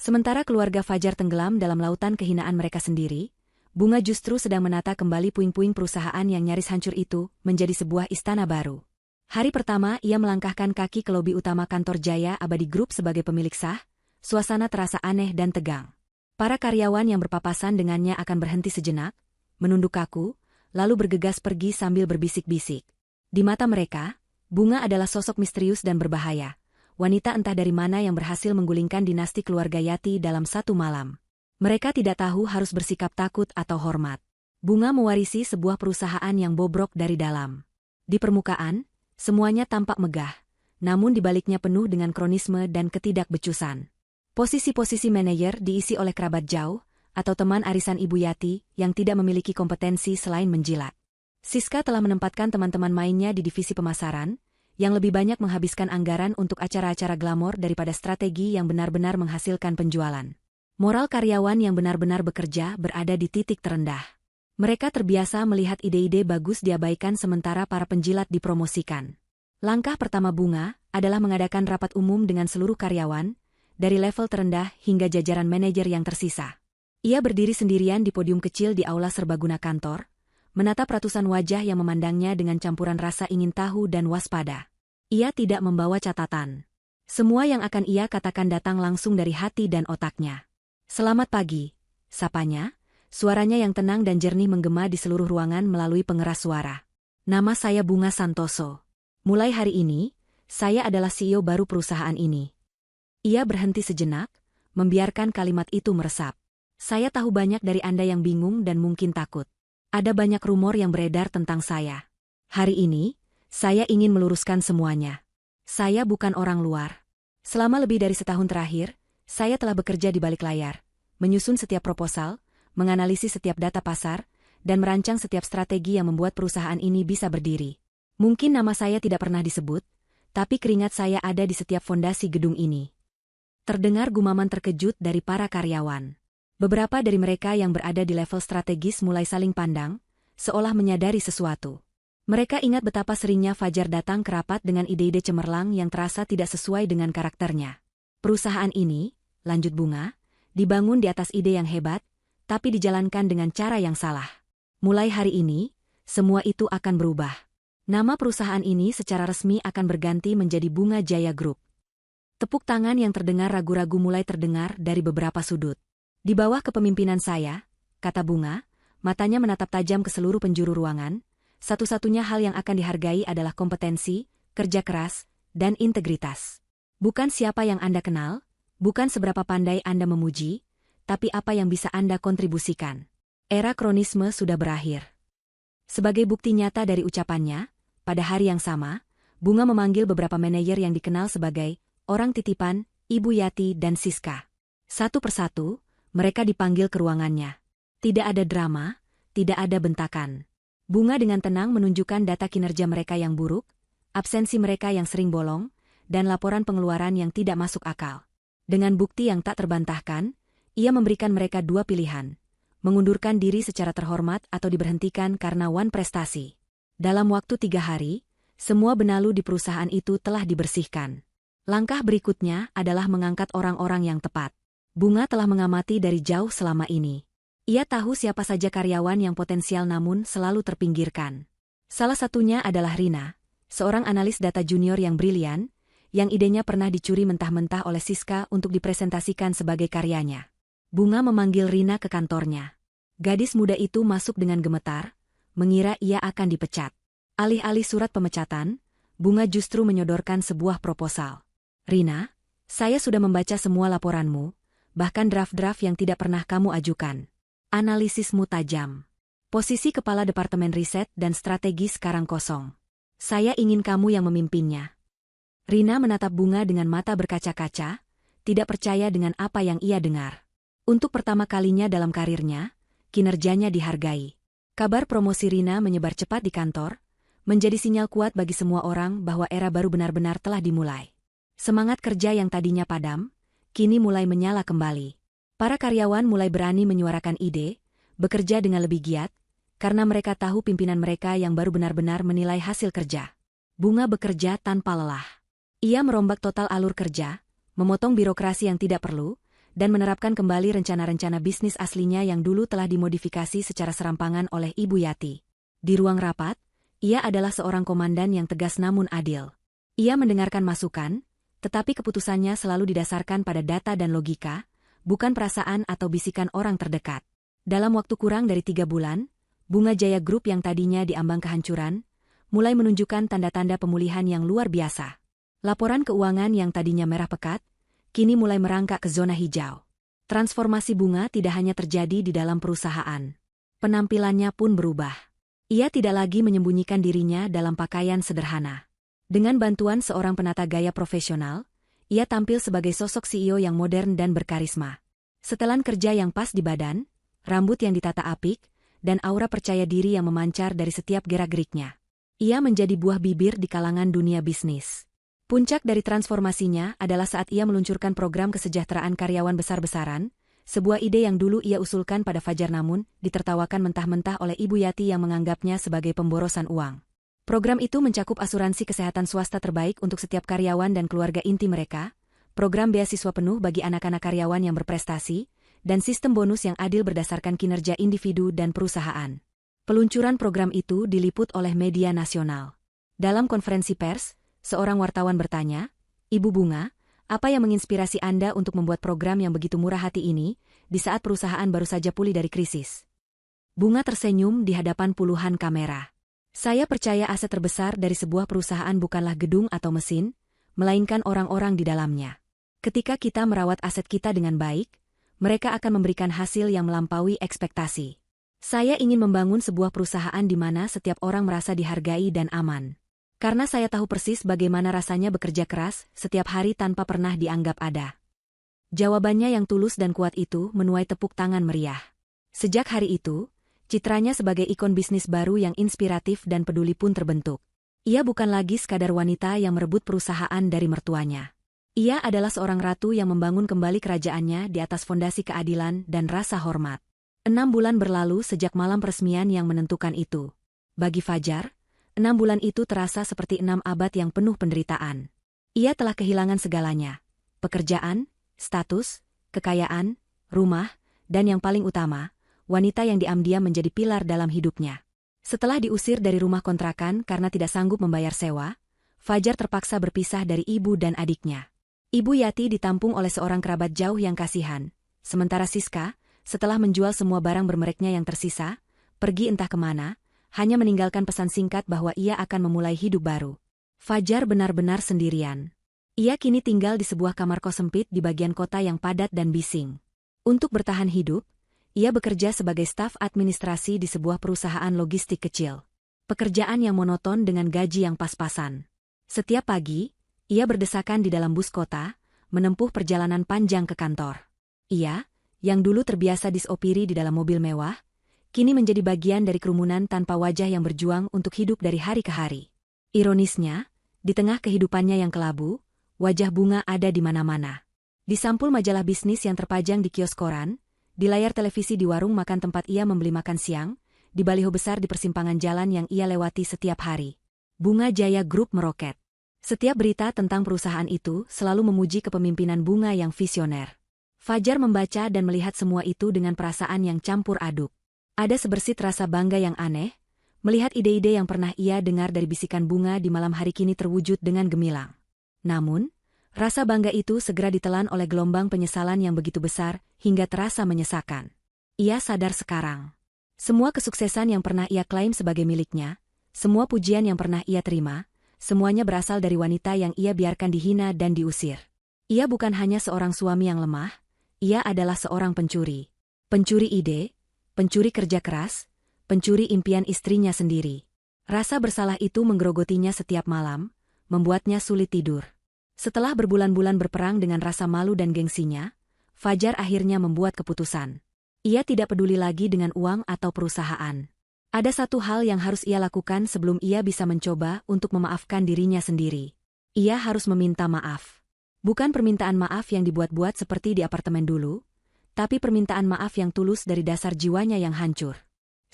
Sementara keluarga Fajar tenggelam dalam lautan kehinaan mereka sendiri, Bunga justru sedang menata kembali puing-puing perusahaan yang nyaris hancur itu menjadi sebuah istana baru. Hari pertama ia melangkahkan kaki ke lobi utama kantor Jaya Abadi Group sebagai pemilik sah, suasana terasa aneh dan tegang. Para karyawan yang berpapasan dengannya akan berhenti sejenak, menunduk kaku, lalu bergegas pergi sambil berbisik-bisik. Di mata mereka, Bunga adalah sosok misterius dan berbahaya, wanita entah dari mana yang berhasil menggulingkan dinasti keluarga Yati dalam satu malam. Mereka tidak tahu harus bersikap takut atau hormat. Bunga mewarisi sebuah perusahaan yang bobrok dari dalam. Di permukaan, semuanya tampak megah, namun di baliknya penuh dengan kronisme dan ketidakbecusan. Posisi-posisi manajer diisi oleh kerabat jauh, atau teman arisan Ibu Yati yang tidak memiliki kompetensi selain menjilat. Siska telah menempatkan teman-teman mainnya di divisi pemasaran, yang lebih banyak menghabiskan anggaran untuk acara-acara glamor daripada strategi yang benar-benar menghasilkan penjualan. Moral karyawan yang benar-benar bekerja berada di titik terendah. Mereka terbiasa melihat ide-ide bagus diabaikan sementara para penjilat dipromosikan. Langkah pertama Bunga adalah mengadakan rapat umum dengan seluruh karyawan, dari level terendah hingga jajaran manajer yang tersisa. Ia berdiri sendirian di podium kecil di aula serbaguna kantor, menatap ratusan wajah yang memandangnya dengan campuran rasa ingin tahu dan waspada. Ia tidak membawa catatan. Semua yang akan ia katakan datang langsung dari hati dan otaknya. Selamat pagi, sapanya, suaranya yang tenang dan jernih menggema di seluruh ruangan melalui pengeras suara. Nama saya Bunga Santoso. Mulai hari ini, saya adalah CEO baru perusahaan ini. Ia berhenti sejenak, membiarkan kalimat itu meresap. Saya tahu banyak dari Anda yang bingung dan mungkin takut. Ada banyak rumor yang beredar tentang saya. Hari ini, saya ingin meluruskan semuanya. Saya bukan orang luar. Selama lebih dari setahun terakhir, saya telah bekerja di balik layar, menyusun setiap proposal, menganalisis setiap data pasar, dan merancang setiap strategi yang membuat perusahaan ini bisa berdiri. Mungkin nama saya tidak pernah disebut, tapi keringat saya ada di setiap fondasi gedung ini. Terdengar gumaman terkejut dari para karyawan. Beberapa dari mereka yang berada di level strategis mulai saling pandang, seolah menyadari sesuatu. Mereka ingat betapa seringnya Fajar datang ke rapat dengan ide-ide cemerlang yang terasa tidak sesuai dengan karakternya. Perusahaan ini, lanjut Bunga, dibangun di atas ide yang hebat, tapi dijalankan dengan cara yang salah. Mulai hari ini, semua itu akan berubah. Nama perusahaan ini secara resmi akan berganti menjadi Bunga Jaya Group. Tepuk tangan yang terdengar ragu-ragu mulai terdengar dari beberapa sudut. Di bawah kepemimpinan saya, kata Bunga, matanya menatap tajam ke seluruh penjuru ruangan, satu-satunya hal yang akan dihargai adalah kompetensi, kerja keras, dan integritas. Bukan siapa yang Anda kenal, bukan seberapa pandai Anda memuji, tapi apa yang bisa Anda kontribusikan. Era kronisme sudah berakhir. Sebagai bukti nyata dari ucapannya, pada hari yang sama, Bunga memanggil beberapa manajer yang dikenal sebagai orang titipan, Ibu Yati dan Siska. Satu persatu, mereka dipanggil ke ruangannya. Tidak ada drama, tidak ada bentakan. Bunga dengan tenang menunjukkan data kinerja mereka yang buruk, absensi mereka yang sering bolong, dan laporan pengeluaran yang tidak masuk akal. Dengan bukti yang tak terbantahkan, ia memberikan mereka dua pilihan, mengundurkan diri secara terhormat atau diberhentikan karena wan prestasi. Dalam waktu 3 hari, semua benalu di perusahaan itu telah dibersihkan. Langkah berikutnya adalah mengangkat orang-orang yang tepat. Bunga telah mengamati dari jauh selama ini. Ia tahu siapa saja karyawan yang potensial namun selalu terpinggirkan. Salah satunya adalah Rina, seorang analis data junior yang brilian, yang idenya pernah dicuri mentah-mentah oleh Siska untuk dipresentasikan sebagai karyanya. Bunga memanggil Rina ke kantornya. Gadis muda itu masuk dengan gemetar, mengira ia akan dipecat. Alih-alih surat pemecatan, Bunga justru menyodorkan sebuah proposal. Rina, saya sudah membaca semua laporanmu, bahkan draft-draft yang tidak pernah kamu ajukan. Analisismu tajam. Posisi kepala Departemen Riset dan Strategi sekarang kosong. Saya ingin kamu yang memimpinnya. Rina menatap Bunga dengan mata berkaca-kaca, tidak percaya dengan apa yang ia dengar. Untuk pertama kalinya dalam karirnya, kinerjanya dihargai. Kabar promosi Rina menyebar cepat di kantor, menjadi sinyal kuat bagi semua orang bahwa era baru benar-benar telah dimulai. Semangat kerja yang tadinya padam, kini mulai menyala kembali. Para karyawan mulai berani menyuarakan ide, bekerja dengan lebih giat, karena mereka tahu pimpinan mereka yang baru benar-benar menilai hasil kerja. Bunga bekerja tanpa lelah. Ia merombak total alur kerja, memotong birokrasi yang tidak perlu, dan menerapkan kembali rencana-rencana bisnis aslinya yang dulu telah dimodifikasi secara serampangan oleh Ibu Yati. Di ruang rapat, ia adalah seorang komandan yang tegas namun adil. Ia mendengarkan masukan, tetapi keputusannya selalu didasarkan pada data dan logika, bukan perasaan atau bisikan orang terdekat. Dalam waktu kurang dari 3 bulan, Bunga Jaya Group yang tadinya diambang kehancuran, mulai menunjukkan tanda-tanda pemulihan yang luar biasa. Laporan keuangan yang tadinya merah pekat, kini mulai merangkak ke zona hijau. Transformasi Bunga tidak hanya terjadi di dalam perusahaan. Penampilannya pun berubah. Ia tidak lagi menyembunyikan dirinya dalam pakaian sederhana. Dengan bantuan seorang penata gaya profesional, ia tampil sebagai sosok CEO yang modern dan berkarisma. Setelan kerja yang pas di badan, rambut yang ditata apik, dan aura percaya diri yang memancar dari setiap gerak-geriknya. Ia menjadi buah bibir di kalangan dunia bisnis. Puncak dari transformasinya adalah saat ia meluncurkan program kesejahteraan karyawan besar-besaran, sebuah ide yang dulu ia usulkan pada Fajar namun ditertawakan mentah-mentah oleh Ibu Yati yang menganggapnya sebagai pemborosan uang. Program itu mencakup asuransi kesehatan swasta terbaik untuk setiap karyawan dan keluarga inti mereka, program beasiswa penuh bagi anak-anak karyawan yang berprestasi, dan sistem bonus yang adil berdasarkan kinerja individu dan perusahaan. Peluncuran program itu diliput oleh media nasional. Dalam konferensi pers, seorang wartawan bertanya, "Ibu Bunga, apa yang menginspirasi Anda untuk membuat program yang begitu murah hati ini, di saat perusahaan baru saja pulih dari krisis?" Bunga tersenyum di hadapan puluhan kamera. "Saya percaya aset terbesar dari sebuah perusahaan bukanlah gedung atau mesin, melainkan orang-orang di dalamnya. Ketika kita merawat aset kita dengan baik, mereka akan memberikan hasil yang melampaui ekspektasi. Saya ingin membangun sebuah perusahaan di mana setiap orang merasa dihargai dan aman. Karena saya tahu persis bagaimana rasanya bekerja keras setiap hari tanpa pernah dianggap ada." Jawabannya yang tulus dan kuat itu menuai tepuk tangan meriah. Sejak hari itu, citranya sebagai ikon bisnis baru yang inspiratif dan peduli pun terbentuk. Ia bukan lagi sekadar wanita yang merebut perusahaan dari mertuanya. Ia adalah seorang ratu yang membangun kembali kerajaannya di atas fondasi keadilan dan rasa hormat. 6 bulan berlalu sejak malam peresmian yang menentukan itu. Bagi Fajar, 6 bulan itu terasa seperti 6 abad yang penuh penderitaan. Ia telah kehilangan segalanya. Pekerjaan, status, kekayaan, rumah, dan yang paling utama, wanita yang diam-diam menjadi pilar dalam hidupnya. Setelah diusir dari rumah kontrakan karena tidak sanggup membayar sewa, Fajar terpaksa berpisah dari ibu dan adiknya. Ibu Yati ditampung oleh seorang kerabat jauh yang kasihan, sementara Siska, setelah menjual semua barang bermereknya yang tersisa, pergi entah kemana, hanya meninggalkan pesan singkat bahwa ia akan memulai hidup baru. Fajar benar-benar sendirian. Ia kini tinggal di sebuah kamar kos sempit di bagian kota yang padat dan bising. Untuk bertahan hidup, ia bekerja sebagai staf administrasi di sebuah perusahaan logistik kecil. Pekerjaan yang monoton dengan gaji yang pas-pasan. Setiap pagi, ia berdesakan di dalam bus kota, menempuh perjalanan panjang ke kantor. Ia, yang dulu terbiasa disopiri di dalam mobil mewah, kini menjadi bagian dari kerumunan tanpa wajah yang berjuang untuk hidup dari hari ke hari. Ironisnya, di tengah kehidupannya yang kelabu, wajah Bunga ada di mana-mana. Di sampul majalah bisnis yang terpajang di kios koran, di layar televisi di warung makan tempat ia membeli makan siang, di baliho besar di persimpangan jalan yang ia lewati setiap hari. Bunga Jaya Group meroket. Setiap berita tentang perusahaan itu selalu memuji kepemimpinan Bunga yang visioner. Fajar membaca dan melihat semua itu dengan perasaan yang campur aduk. Ada sebersit rasa bangga yang aneh, melihat ide-ide yang pernah ia dengar dari bisikan Bunga di malam hari kini terwujud dengan gemilang. Namun, rasa bangga itu segera ditelan oleh gelombang penyesalan yang begitu besar hingga terasa menyesakan. Ia sadar sekarang. Semua kesuksesan yang pernah ia klaim sebagai miliknya, semua pujian yang pernah ia terima, semuanya berasal dari wanita yang ia biarkan dihina dan diusir. Ia bukan hanya seorang suami yang lemah, ia adalah seorang pencuri. Pencuri ide, pencuri kerja keras, pencuri impian istrinya sendiri. Rasa bersalah itu menggerogotinya setiap malam, membuatnya sulit tidur. Setelah berbulan-bulan berperang dengan rasa malu dan gengsinya, Fajar akhirnya membuat keputusan. Ia tidak peduli lagi dengan uang atau perusahaan. Ada satu hal yang harus ia lakukan sebelum ia bisa mencoba untuk memaafkan dirinya sendiri. Ia harus meminta maaf. Bukan permintaan maaf yang dibuat-buat seperti di apartemen dulu, tapi permintaan maaf yang tulus dari dasar jiwanya yang hancur.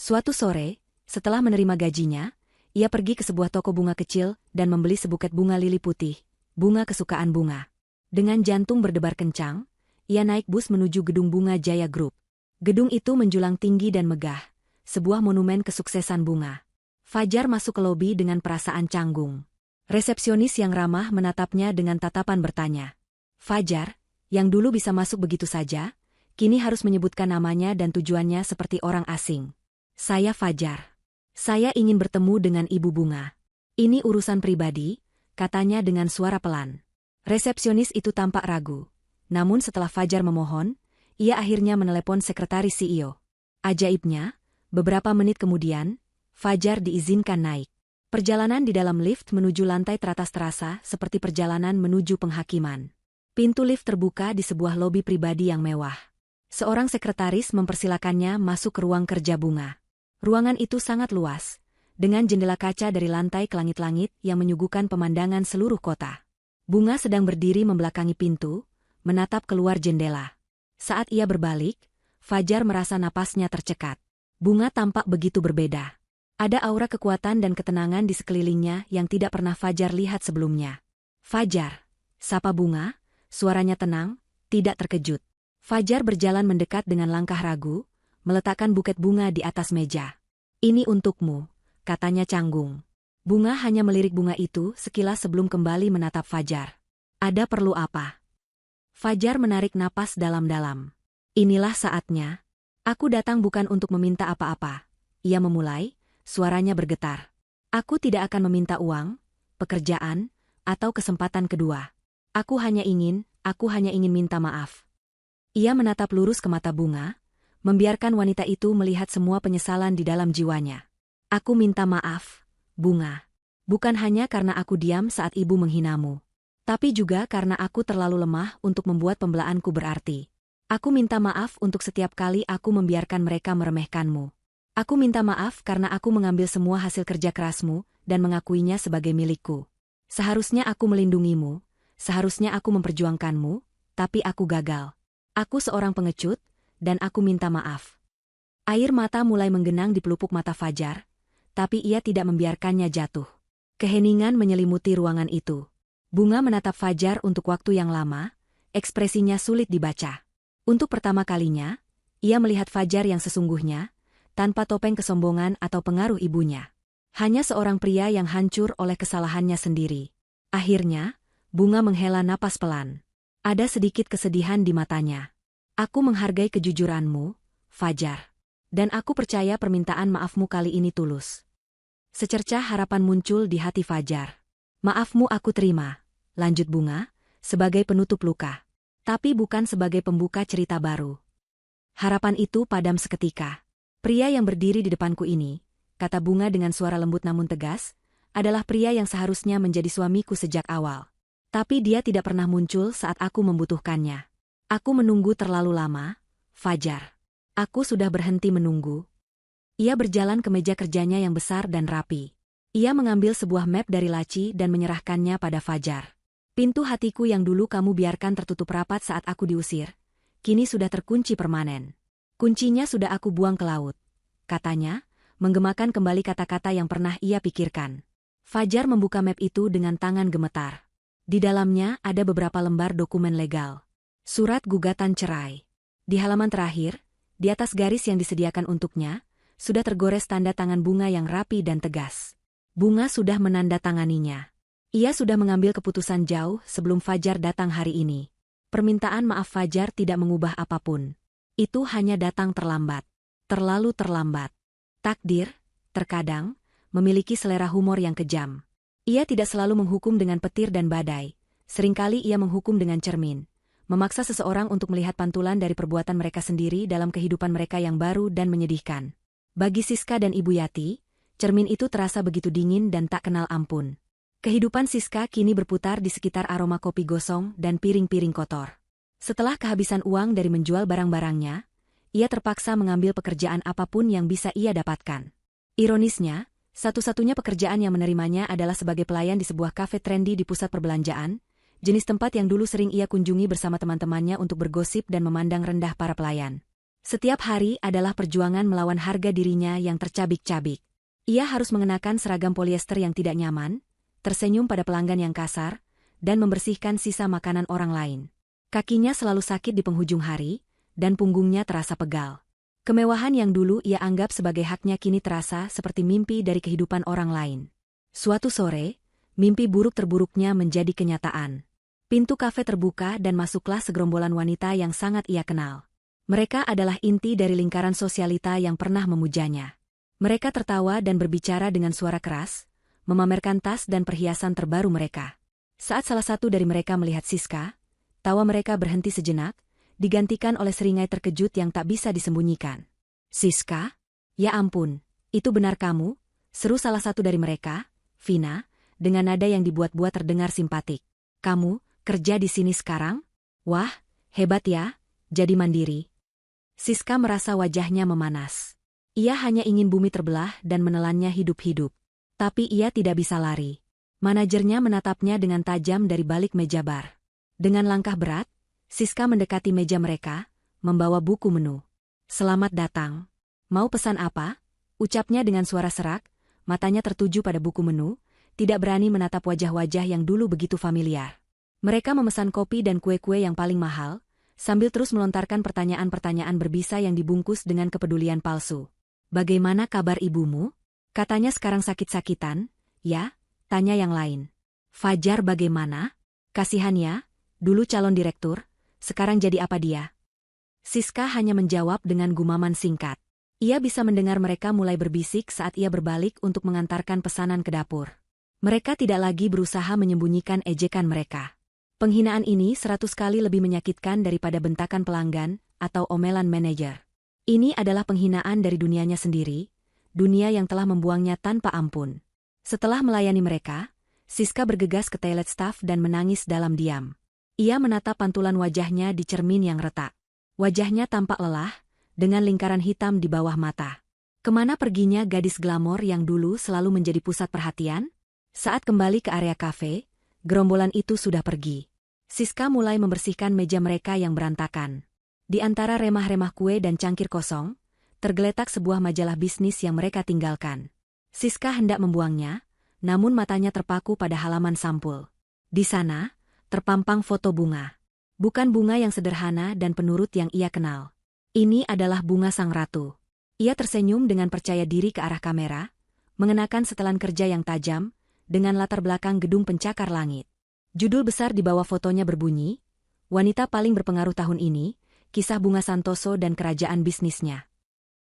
Suatu sore, setelah menerima gajinya, ia pergi ke sebuah toko bunga kecil dan membeli sebuket bunga lili putih, bunga kesukaan Bunga. Dengan jantung berdebar kencang, ia naik bus menuju gedung Bunga Jaya Group. Gedung itu menjulang tinggi dan megah, sebuah monumen kesuksesan Bunga. Fajar masuk ke lobi dengan perasaan canggung. Resepsionis yang ramah menatapnya dengan tatapan bertanya. Fajar, yang dulu bisa masuk begitu saja, kini harus menyebutkan namanya dan tujuannya seperti orang asing. Saya Fajar. Saya ingin bertemu dengan Ibu Bunga. Ini urusan pribadi, katanya dengan suara pelan. Resepsionis itu tampak ragu. Namun setelah Fajar memohon, ia akhirnya menelepon sekretaris CEO. Ajaibnya, beberapa menit kemudian, Fajar diizinkan naik. Perjalanan di dalam lift menuju lantai teratas terasa seperti perjalanan menuju penghakiman. Pintu lift terbuka di sebuah lobi pribadi yang mewah. Seorang sekretaris mempersilakannya masuk ke ruang kerja Bunga. Ruangan itu sangat luas, dengan jendela kaca dari lantai ke langit-langit yang menyuguhkan pemandangan seluruh kota. Bunga sedang berdiri membelakangi pintu, menatap keluar jendela. Saat ia berbalik, Fajar merasa napasnya tercekat. Bunga tampak begitu berbeda. Ada aura kekuatan dan ketenangan di sekelilingnya yang tidak pernah Fajar lihat sebelumnya. Fajar, sapa Bunga, suaranya tenang, tidak terkejut. Fajar berjalan mendekat dengan langkah ragu, meletakkan buket bunga di atas meja. Ini untukmu, katanya canggung. Bunga hanya melirik bunga itu sekilas sebelum kembali menatap Fajar. Ada perlu apa? Fajar menarik napas dalam-dalam. Inilah saatnya. Aku datang bukan untuk meminta apa-apa. Ia memulai, suaranya bergetar. Aku tidak akan meminta uang, pekerjaan, atau kesempatan kedua. Aku hanya ingin minta maaf. Ia menatap lurus ke mata Bunga, membiarkan wanita itu melihat semua penyesalan di dalam jiwanya. Aku minta maaf, Bunga. Bukan hanya karena aku diam saat ibu menghinamu, tapi juga karena aku terlalu lemah untuk membuat pembelaanku berarti. Aku minta maaf untuk setiap kali aku membiarkan mereka meremehkanmu. Aku minta maaf karena aku mengambil semua hasil kerja kerasmu dan mengakuinya sebagai milikku. Seharusnya aku melindungimu, seharusnya aku memperjuangkanmu, tapi aku gagal. Aku seorang pengecut, dan aku minta maaf. Air mata mulai menggenang di pelupuk mata Fajar, tapi ia tidak membiarkannya jatuh. Keheningan menyelimuti ruangan itu. Bunga menatap Fajar untuk waktu yang lama, ekspresinya sulit dibaca. Untuk pertama kalinya, ia melihat Fajar yang sesungguhnya, tanpa topeng kesombongan atau pengaruh ibunya. Hanya seorang pria yang hancur oleh kesalahannya sendiri. Akhirnya, Bunga menghela napas pelan. Ada sedikit kesedihan di matanya. Aku menghargai kejujuranmu, Fajar. Dan aku percaya permintaan maafmu kali ini tulus. Secercah harapan muncul di hati Fajar. Maafmu aku terima, lanjut Bunga, sebagai penutup luka. Tapi bukan sebagai pembuka cerita baru. Harapan itu padam seketika. Pria yang berdiri di depanku ini, kata Bunga dengan suara lembut namun tegas, adalah pria yang seharusnya menjadi suamiku sejak awal. Tapi dia tidak pernah muncul saat aku membutuhkannya. Aku menunggu terlalu lama, Fajar. Aku sudah berhenti menunggu. Ia berjalan ke meja kerjanya yang besar dan rapi. Ia mengambil sebuah map dari laci dan menyerahkannya pada Fajar. Pintu hatiku yang dulu kamu biarkan tertutup rapat saat aku diusir, kini sudah terkunci permanen. Kuncinya sudah aku buang ke laut, katanya, menggemakan kembali kata-kata yang pernah ia pikirkan. Fajar membuka map itu dengan tangan gemetar. Di dalamnya ada beberapa lembar dokumen legal. Surat gugatan cerai. Di halaman terakhir, di atas garis yang disediakan untuknya, sudah tergores tanda tangan Bunga yang rapi dan tegas. Bunga sudah menandatanganinya. Ia sudah mengambil keputusan jauh sebelum Fajar datang hari ini. Permintaan maaf Fajar tidak mengubah apapun. Itu hanya datang terlambat. Terlalu terlambat. Takdir, terkadang, memiliki selera humor yang kejam. Ia tidak selalu menghukum dengan petir dan badai. Seringkali ia menghukum dengan cermin. Memaksa seseorang untuk melihat pantulan dari perbuatan mereka sendiri dalam kehidupan mereka yang baru dan menyedihkan. Bagi Siska dan Ibu Yati, cermin itu terasa begitu dingin dan tak kenal ampun. Kehidupan Siska kini berputar di sekitar aroma kopi gosong dan piring-piring kotor. Setelah kehabisan uang dari menjual barang-barangnya, ia terpaksa mengambil pekerjaan apapun yang bisa ia dapatkan. Ironisnya, satu-satunya pekerjaan yang menerimanya adalah sebagai pelayan di sebuah kafe trendy di pusat perbelanjaan, jenis tempat yang dulu sering ia kunjungi bersama teman-temannya untuk bergosip dan memandang rendah para pelayan. Setiap hari adalah perjuangan melawan harga dirinya yang tercabik-cabik. Ia harus mengenakan seragam polyester yang tidak nyaman, tersenyum pada pelanggan yang kasar, dan membersihkan sisa makanan orang lain. Kakinya selalu sakit di penghujung hari, dan punggungnya terasa pegal. Kemewahan yang dulu ia anggap sebagai haknya kini terasa seperti mimpi dari kehidupan orang lain. Suatu sore, mimpi buruk terburuknya menjadi kenyataan. Pintu kafe terbuka dan masuklah segerombolan wanita yang sangat ia kenal. Mereka adalah inti dari lingkaran sosialita yang pernah memujanya. Mereka tertawa dan berbicara dengan suara keras, memamerkan tas dan perhiasan terbaru mereka. Saat salah satu dari mereka melihat Siska, tawa mereka berhenti sejenak, digantikan oleh seringai terkejut yang tak bisa disembunyikan. "Siska? Ya ampun, itu benar kamu?" seru salah satu dari mereka, Vina, dengan nada yang dibuat-buat terdengar simpatik. "Kamu kerja di sini sekarang? Wah, hebat ya, jadi mandiri." Siska merasa wajahnya memanas. Ia hanya ingin bumi terbelah dan menelannya hidup-hidup. Tapi ia tidak bisa lari. Manajernya menatapnya dengan tajam dari balik meja bar. Dengan langkah berat, Siska mendekati meja mereka, membawa buku menu. "Selamat datang. Mau pesan apa?" ucapnya dengan suara serak, matanya tertuju pada buku menu, tidak berani menatap wajah-wajah yang dulu begitu familiar. Mereka memesan kopi dan kue-kue yang paling mahal, sambil terus melontarkan pertanyaan-pertanyaan berbisa yang dibungkus dengan kepedulian palsu. "Bagaimana kabar ibumu?" Katanya sekarang sakit-sakitan. "Ya," tanya yang lain. "Fajar bagaimana? Kasihan ya, dulu calon direktur, sekarang jadi apa dia?" Siska hanya menjawab dengan gumaman singkat. Ia bisa mendengar mereka mulai berbisik saat ia berbalik untuk mengantarkan pesanan ke dapur. Mereka tidak lagi berusaha menyembunyikan ejekan mereka. Penghinaan ini 100 kali lebih menyakitkan daripada bentakan pelanggan atau omelan manajer. Ini adalah penghinaan dari dunianya sendiri, dunia yang telah membuangnya tanpa ampun. Setelah melayani mereka, Siska bergegas ke toilet staf dan menangis dalam diam. Ia menatap pantulan wajahnya di cermin yang retak. Wajahnya tampak lelah, dengan lingkaran hitam di bawah mata. Kemana perginya gadis glamor yang dulu selalu menjadi pusat perhatian? Saat kembali ke area kafe, gerombolan itu sudah pergi. Siska mulai membersihkan meja mereka yang berantakan. Di antara remah-remah kue dan cangkir kosong, tergeletak sebuah majalah bisnis yang mereka tinggalkan. Siska hendak membuangnya, namun matanya terpaku pada halaman sampul. Di sana, terpampang foto Bunga. Bukan bunga yang sederhana dan penurut yang ia kenal. Ini adalah bunga sang ratu. Ia tersenyum dengan percaya diri ke arah kamera, mengenakan setelan kerja yang tajam, dengan latar belakang gedung pencakar langit. Judul besar di bawah fotonya berbunyi, "Wanita paling berpengaruh tahun ini, kisah Bunga Santoso dan kerajaan bisnisnya."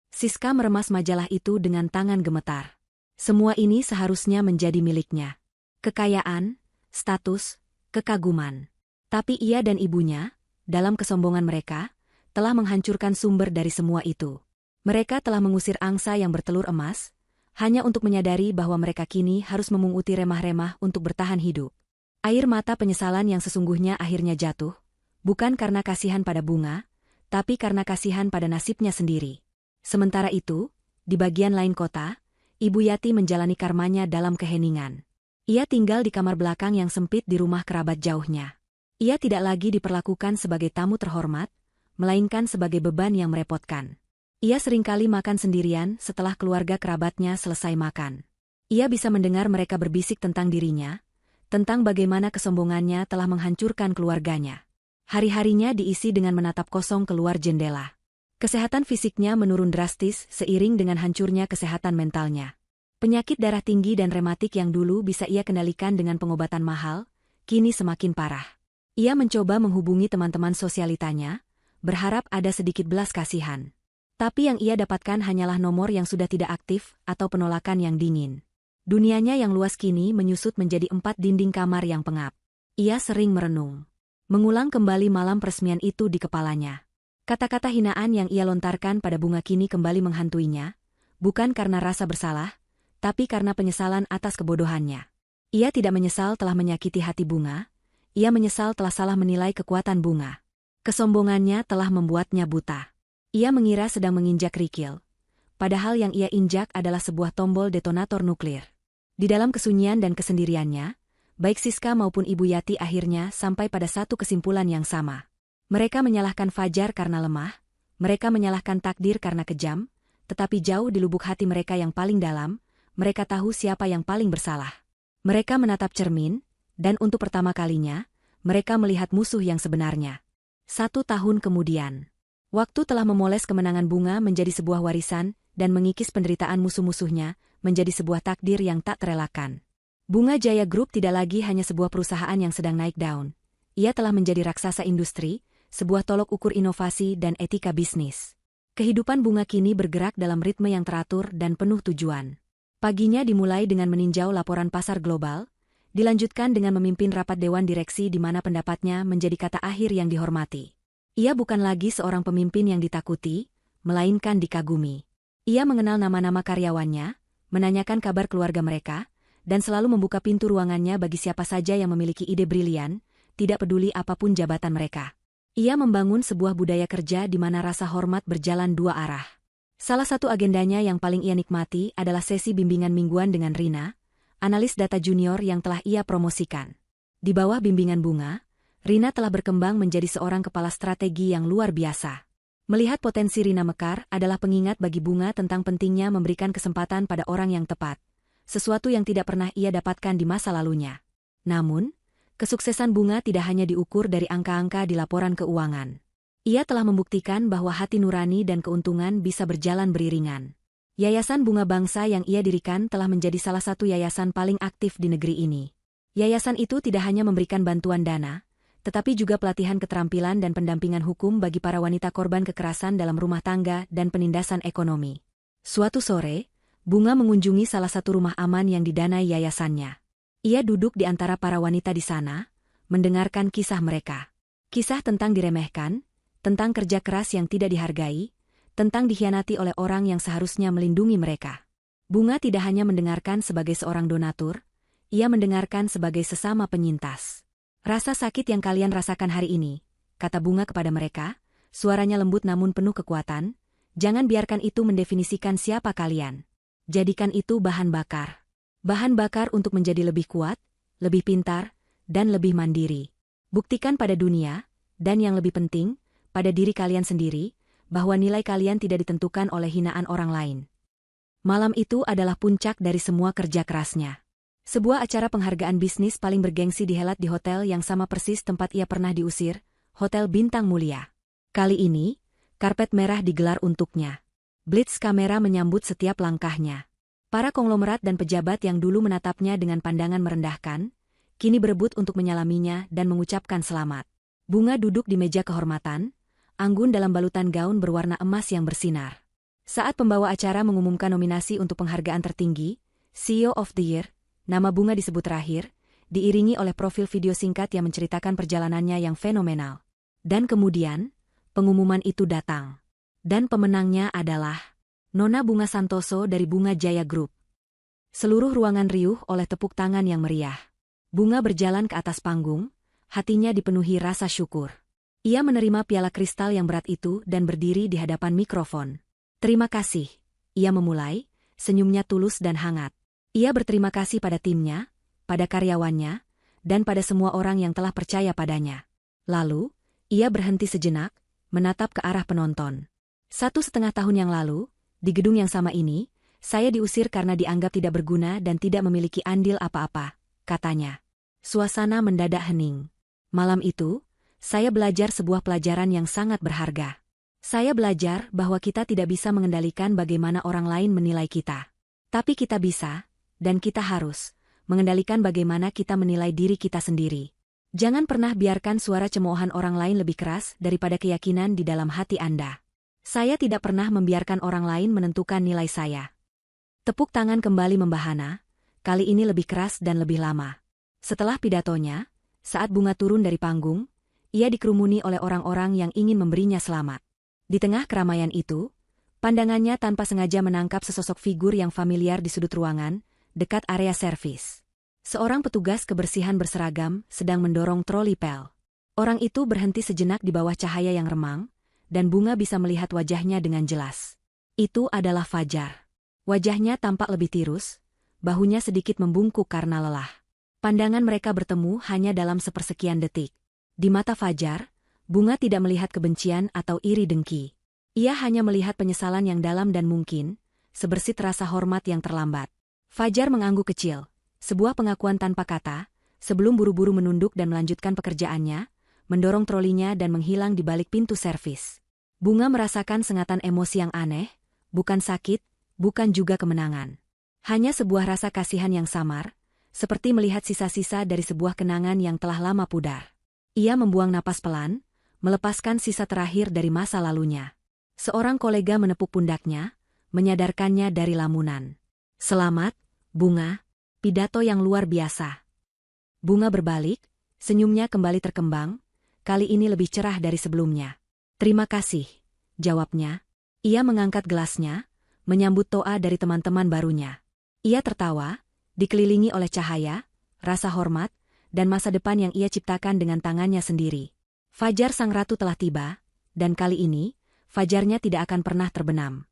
Siska meremas majalah itu dengan tangan gemetar. Semua ini seharusnya menjadi miliknya. Kekayaan, status, kekaguman. Tapi ia dan ibunya, dalam kesombongan mereka, telah menghancurkan sumber dari semua itu. Mereka telah mengusir angsa yang bertelur emas, hanya untuk menyadari bahwa mereka kini harus memunguti remah-remah untuk bertahan hidup. Air mata penyesalan yang sesungguhnya akhirnya jatuh, bukan karena kasihan pada Bunga, tapi karena kasihan pada nasibnya sendiri. Sementara itu, di bagian lain kota, Ibu Yati menjalani karmanya dalam keheningan. Ia tinggal di kamar belakang yang sempit di rumah kerabat jauhnya. Ia tidak lagi diperlakukan sebagai tamu terhormat, melainkan sebagai beban yang merepotkan. Ia seringkali makan sendirian setelah keluarga kerabatnya selesai makan. Ia bisa mendengar mereka berbisik tentang dirinya, tentang bagaimana kesombongannya telah menghancurkan keluarganya. Hari-harinya diisi dengan menatap kosong keluar jendela. Kesehatan fisiknya menurun drastis seiring dengan hancurnya kesehatan mentalnya. Penyakit darah tinggi dan rematik yang dulu bisa ia kendalikan dengan pengobatan mahal, kini semakin parah. Ia mencoba menghubungi teman-teman sosialitanya, berharap ada sedikit belas kasihan. Tapi yang ia dapatkan hanyalah nomor yang sudah tidak aktif atau penolakan yang dingin. Dunianya yang luas kini menyusut menjadi 4 dinding kamar yang pengap. Ia sering merenung. Mengulang kembali malam peresmian itu di kepalanya. Kata-kata hinaan yang ia lontarkan pada Bunga kini kembali menghantuinya, bukan karena rasa bersalah, tapi karena penyesalan atas kebodohannya. Ia tidak menyesal telah menyakiti hati Bunga, ia menyesal telah salah menilai kekuatan Bunga. Kesombongannya telah membuatnya buta. Ia mengira sedang menginjak kerikil, padahal yang ia injak adalah sebuah tombol detonator nuklir. Di dalam kesunyian dan kesendiriannya, baik Siska maupun Ibu Yati akhirnya sampai pada satu kesimpulan yang sama. Mereka menyalahkan Fajar karena lemah, mereka menyalahkan takdir karena kejam, tetapi jauh di lubuk hati mereka yang paling dalam, mereka tahu siapa yang paling bersalah. Mereka menatap cermin, dan untuk pertama kalinya, mereka melihat musuh yang sebenarnya. 1 tahun kemudian, waktu telah memoles kemenangan Bunga menjadi sebuah warisan dan mengikis penderitaan musuh-musuhnya menjadi sebuah takdir yang tak terelakkan. Bunga Jaya Group tidak lagi hanya sebuah perusahaan yang sedang naik daun. Ia telah menjadi raksasa industri, sebuah tolok ukur inovasi dan etika bisnis. Kehidupan Bunga kini bergerak dalam ritme yang teratur dan penuh tujuan. Paginya dimulai dengan meninjau laporan pasar global, dilanjutkan dengan memimpin rapat dewan direksi di mana pendapatnya menjadi kata akhir yang dihormati. Ia bukan lagi seorang pemimpin yang ditakuti, melainkan dikagumi. Ia mengenal nama-nama karyawannya, menanyakan kabar keluarga mereka, dan selalu membuka pintu ruangannya bagi siapa saja yang memiliki ide brilian, tidak peduli apapun jabatan mereka. Ia membangun sebuah budaya kerja di mana rasa hormat berjalan 2 arah. Salah satu agendanya yang paling ia nikmati adalah sesi bimbingan mingguan dengan Rina, analis data junior yang telah ia promosikan. Di bawah bimbingan Bunga, Rina telah berkembang menjadi seorang kepala strategi yang luar biasa. Melihat potensi Rina mekar adalah pengingat bagi Bunga tentang pentingnya memberikan kesempatan pada orang yang tepat, sesuatu yang tidak pernah ia dapatkan di masa lalunya. Namun, kesuksesan Bunga tidak hanya diukur dari angka-angka di laporan keuangan. Ia telah membuktikan bahwa hati nurani dan keuntungan bisa berjalan beriringan. Yayasan Bunga Bangsa yang ia dirikan telah menjadi salah satu yayasan paling aktif di negeri ini. Yayasan itu tidak hanya memberikan bantuan dana, tetapi juga pelatihan keterampilan dan pendampingan hukum bagi para wanita korban kekerasan dalam rumah tangga dan penindasan ekonomi. Suatu sore, Bunga mengunjungi salah satu rumah aman yang didanai yayasannya. Ia duduk di antara para wanita di sana, mendengarkan kisah mereka. Kisah tentang diremehkan, tentang kerja keras yang tidak dihargai, tentang dikhianati oleh orang yang seharusnya melindungi mereka. Bunga tidak hanya mendengarkan sebagai seorang donatur, ia mendengarkan sebagai sesama penyintas. Rasa sakit yang kalian rasakan hari ini, kata Bunga kepada mereka, suaranya lembut namun penuh kekuatan, jangan biarkan itu mendefinisikan siapa kalian. Jadikan itu bahan bakar. Bahan bakar untuk menjadi lebih kuat, lebih pintar, dan lebih mandiri. Buktikan pada dunia, dan yang lebih penting, pada diri kalian sendiri, bahwa nilai kalian tidak ditentukan oleh hinaan orang lain. Malam itu adalah puncak dari semua kerja kerasnya. Sebuah acara penghargaan bisnis paling bergengsi dihelat di hotel yang sama persis tempat ia pernah diusir, Hotel Bintang Mulia. Kali ini, karpet merah digelar untuknya. Blitz kamera menyambut setiap langkahnya. Para konglomerat dan pejabat yang dulu menatapnya dengan pandangan merendahkan, kini berebut untuk menyalaminya dan mengucapkan selamat. Bunga duduk di meja kehormatan, anggun dalam balutan gaun berwarna emas yang bersinar. Saat pembawa acara mengumumkan nominasi untuk penghargaan tertinggi, CEO of the Year, nama Bunga disebut terakhir, diiringi oleh profil video singkat yang menceritakan perjalanannya yang fenomenal. Dan kemudian, pengumuman itu datang. Dan pemenangnya adalah Nona Bunga Santoso dari Bunga Jaya Group. Seluruh ruangan riuh oleh tepuk tangan yang meriah. Bunga berjalan ke atas panggung, hatinya dipenuhi rasa syukur. Ia menerima piala kristal yang berat itu dan berdiri di hadapan mikrofon. Terima kasih, ia memulai, senyumnya tulus dan hangat. Ia berterima kasih pada timnya, pada karyawannya, dan pada semua orang yang telah percaya padanya. Lalu, ia berhenti sejenak, menatap ke arah penonton. 1,5 tahun yang lalu, di gedung yang sama ini, saya diusir karena dianggap tidak berguna dan tidak memiliki andil apa-apa, katanya. Suasana mendadak hening. Malam itu, saya belajar sebuah pelajaran yang sangat berharga. Saya belajar bahwa kita tidak bisa mengendalikan bagaimana orang lain menilai kita. Tapi kita bisa, dan kita harus, mengendalikan bagaimana kita menilai diri kita sendiri. Jangan pernah biarkan suara cemoohan orang lain lebih keras daripada keyakinan di dalam hati Anda. Saya tidak pernah membiarkan orang lain menentukan nilai saya. Tepuk tangan kembali membahana, kali ini lebih keras dan lebih lama. Setelah pidatonya, saat Bunga turun dari panggung, ia dikerumuni oleh orang-orang yang ingin memberinya selamat. Di tengah keramaian itu, pandangannya tanpa sengaja menangkap sesosok figur yang familiar di sudut ruangan, dekat area servis. Seorang petugas kebersihan berseragam sedang mendorong troli pel. Orang itu berhenti sejenak di bawah cahaya yang remang, dan Bunga bisa melihat wajahnya dengan jelas. Itu adalah Fajar. Wajahnya tampak lebih tirus, bahunya sedikit membungkuk karena lelah. Pandangan mereka bertemu hanya dalam sepersekian detik. Di mata Fajar, Bunga tidak melihat kebencian atau iri dengki. Ia hanya melihat penyesalan yang dalam dan mungkin, sebersit rasa hormat yang terlambat. Fajar mengangguk kecil, sebuah pengakuan tanpa kata, sebelum buru-buru menunduk dan melanjutkan pekerjaannya, mendorong trolinya dan menghilang di balik pintu servis. Bunga merasakan sengatan emosi yang aneh, bukan sakit, bukan juga kemenangan. Hanya sebuah rasa kasihan yang samar, seperti melihat sisa-sisa dari sebuah kenangan yang telah lama pudar. Ia membuang napas pelan, melepaskan sisa terakhir dari masa lalunya. Seorang kolega menepuk pundaknya, menyadarkannya dari lamunan. Selamat, Bunga, pidato yang luar biasa. Bunga berbalik, senyumnya kembali terkembang, kali ini lebih cerah dari sebelumnya. Terima kasih, jawabnya. Ia mengangkat gelasnya, menyambut doa dari teman-teman barunya. Ia tertawa, dikelilingi oleh cahaya, rasa hormat, dan masa depan yang ia ciptakan dengan tangannya sendiri. Fajar sang ratu telah tiba, dan kali ini, fajarnya tidak akan pernah terbenam.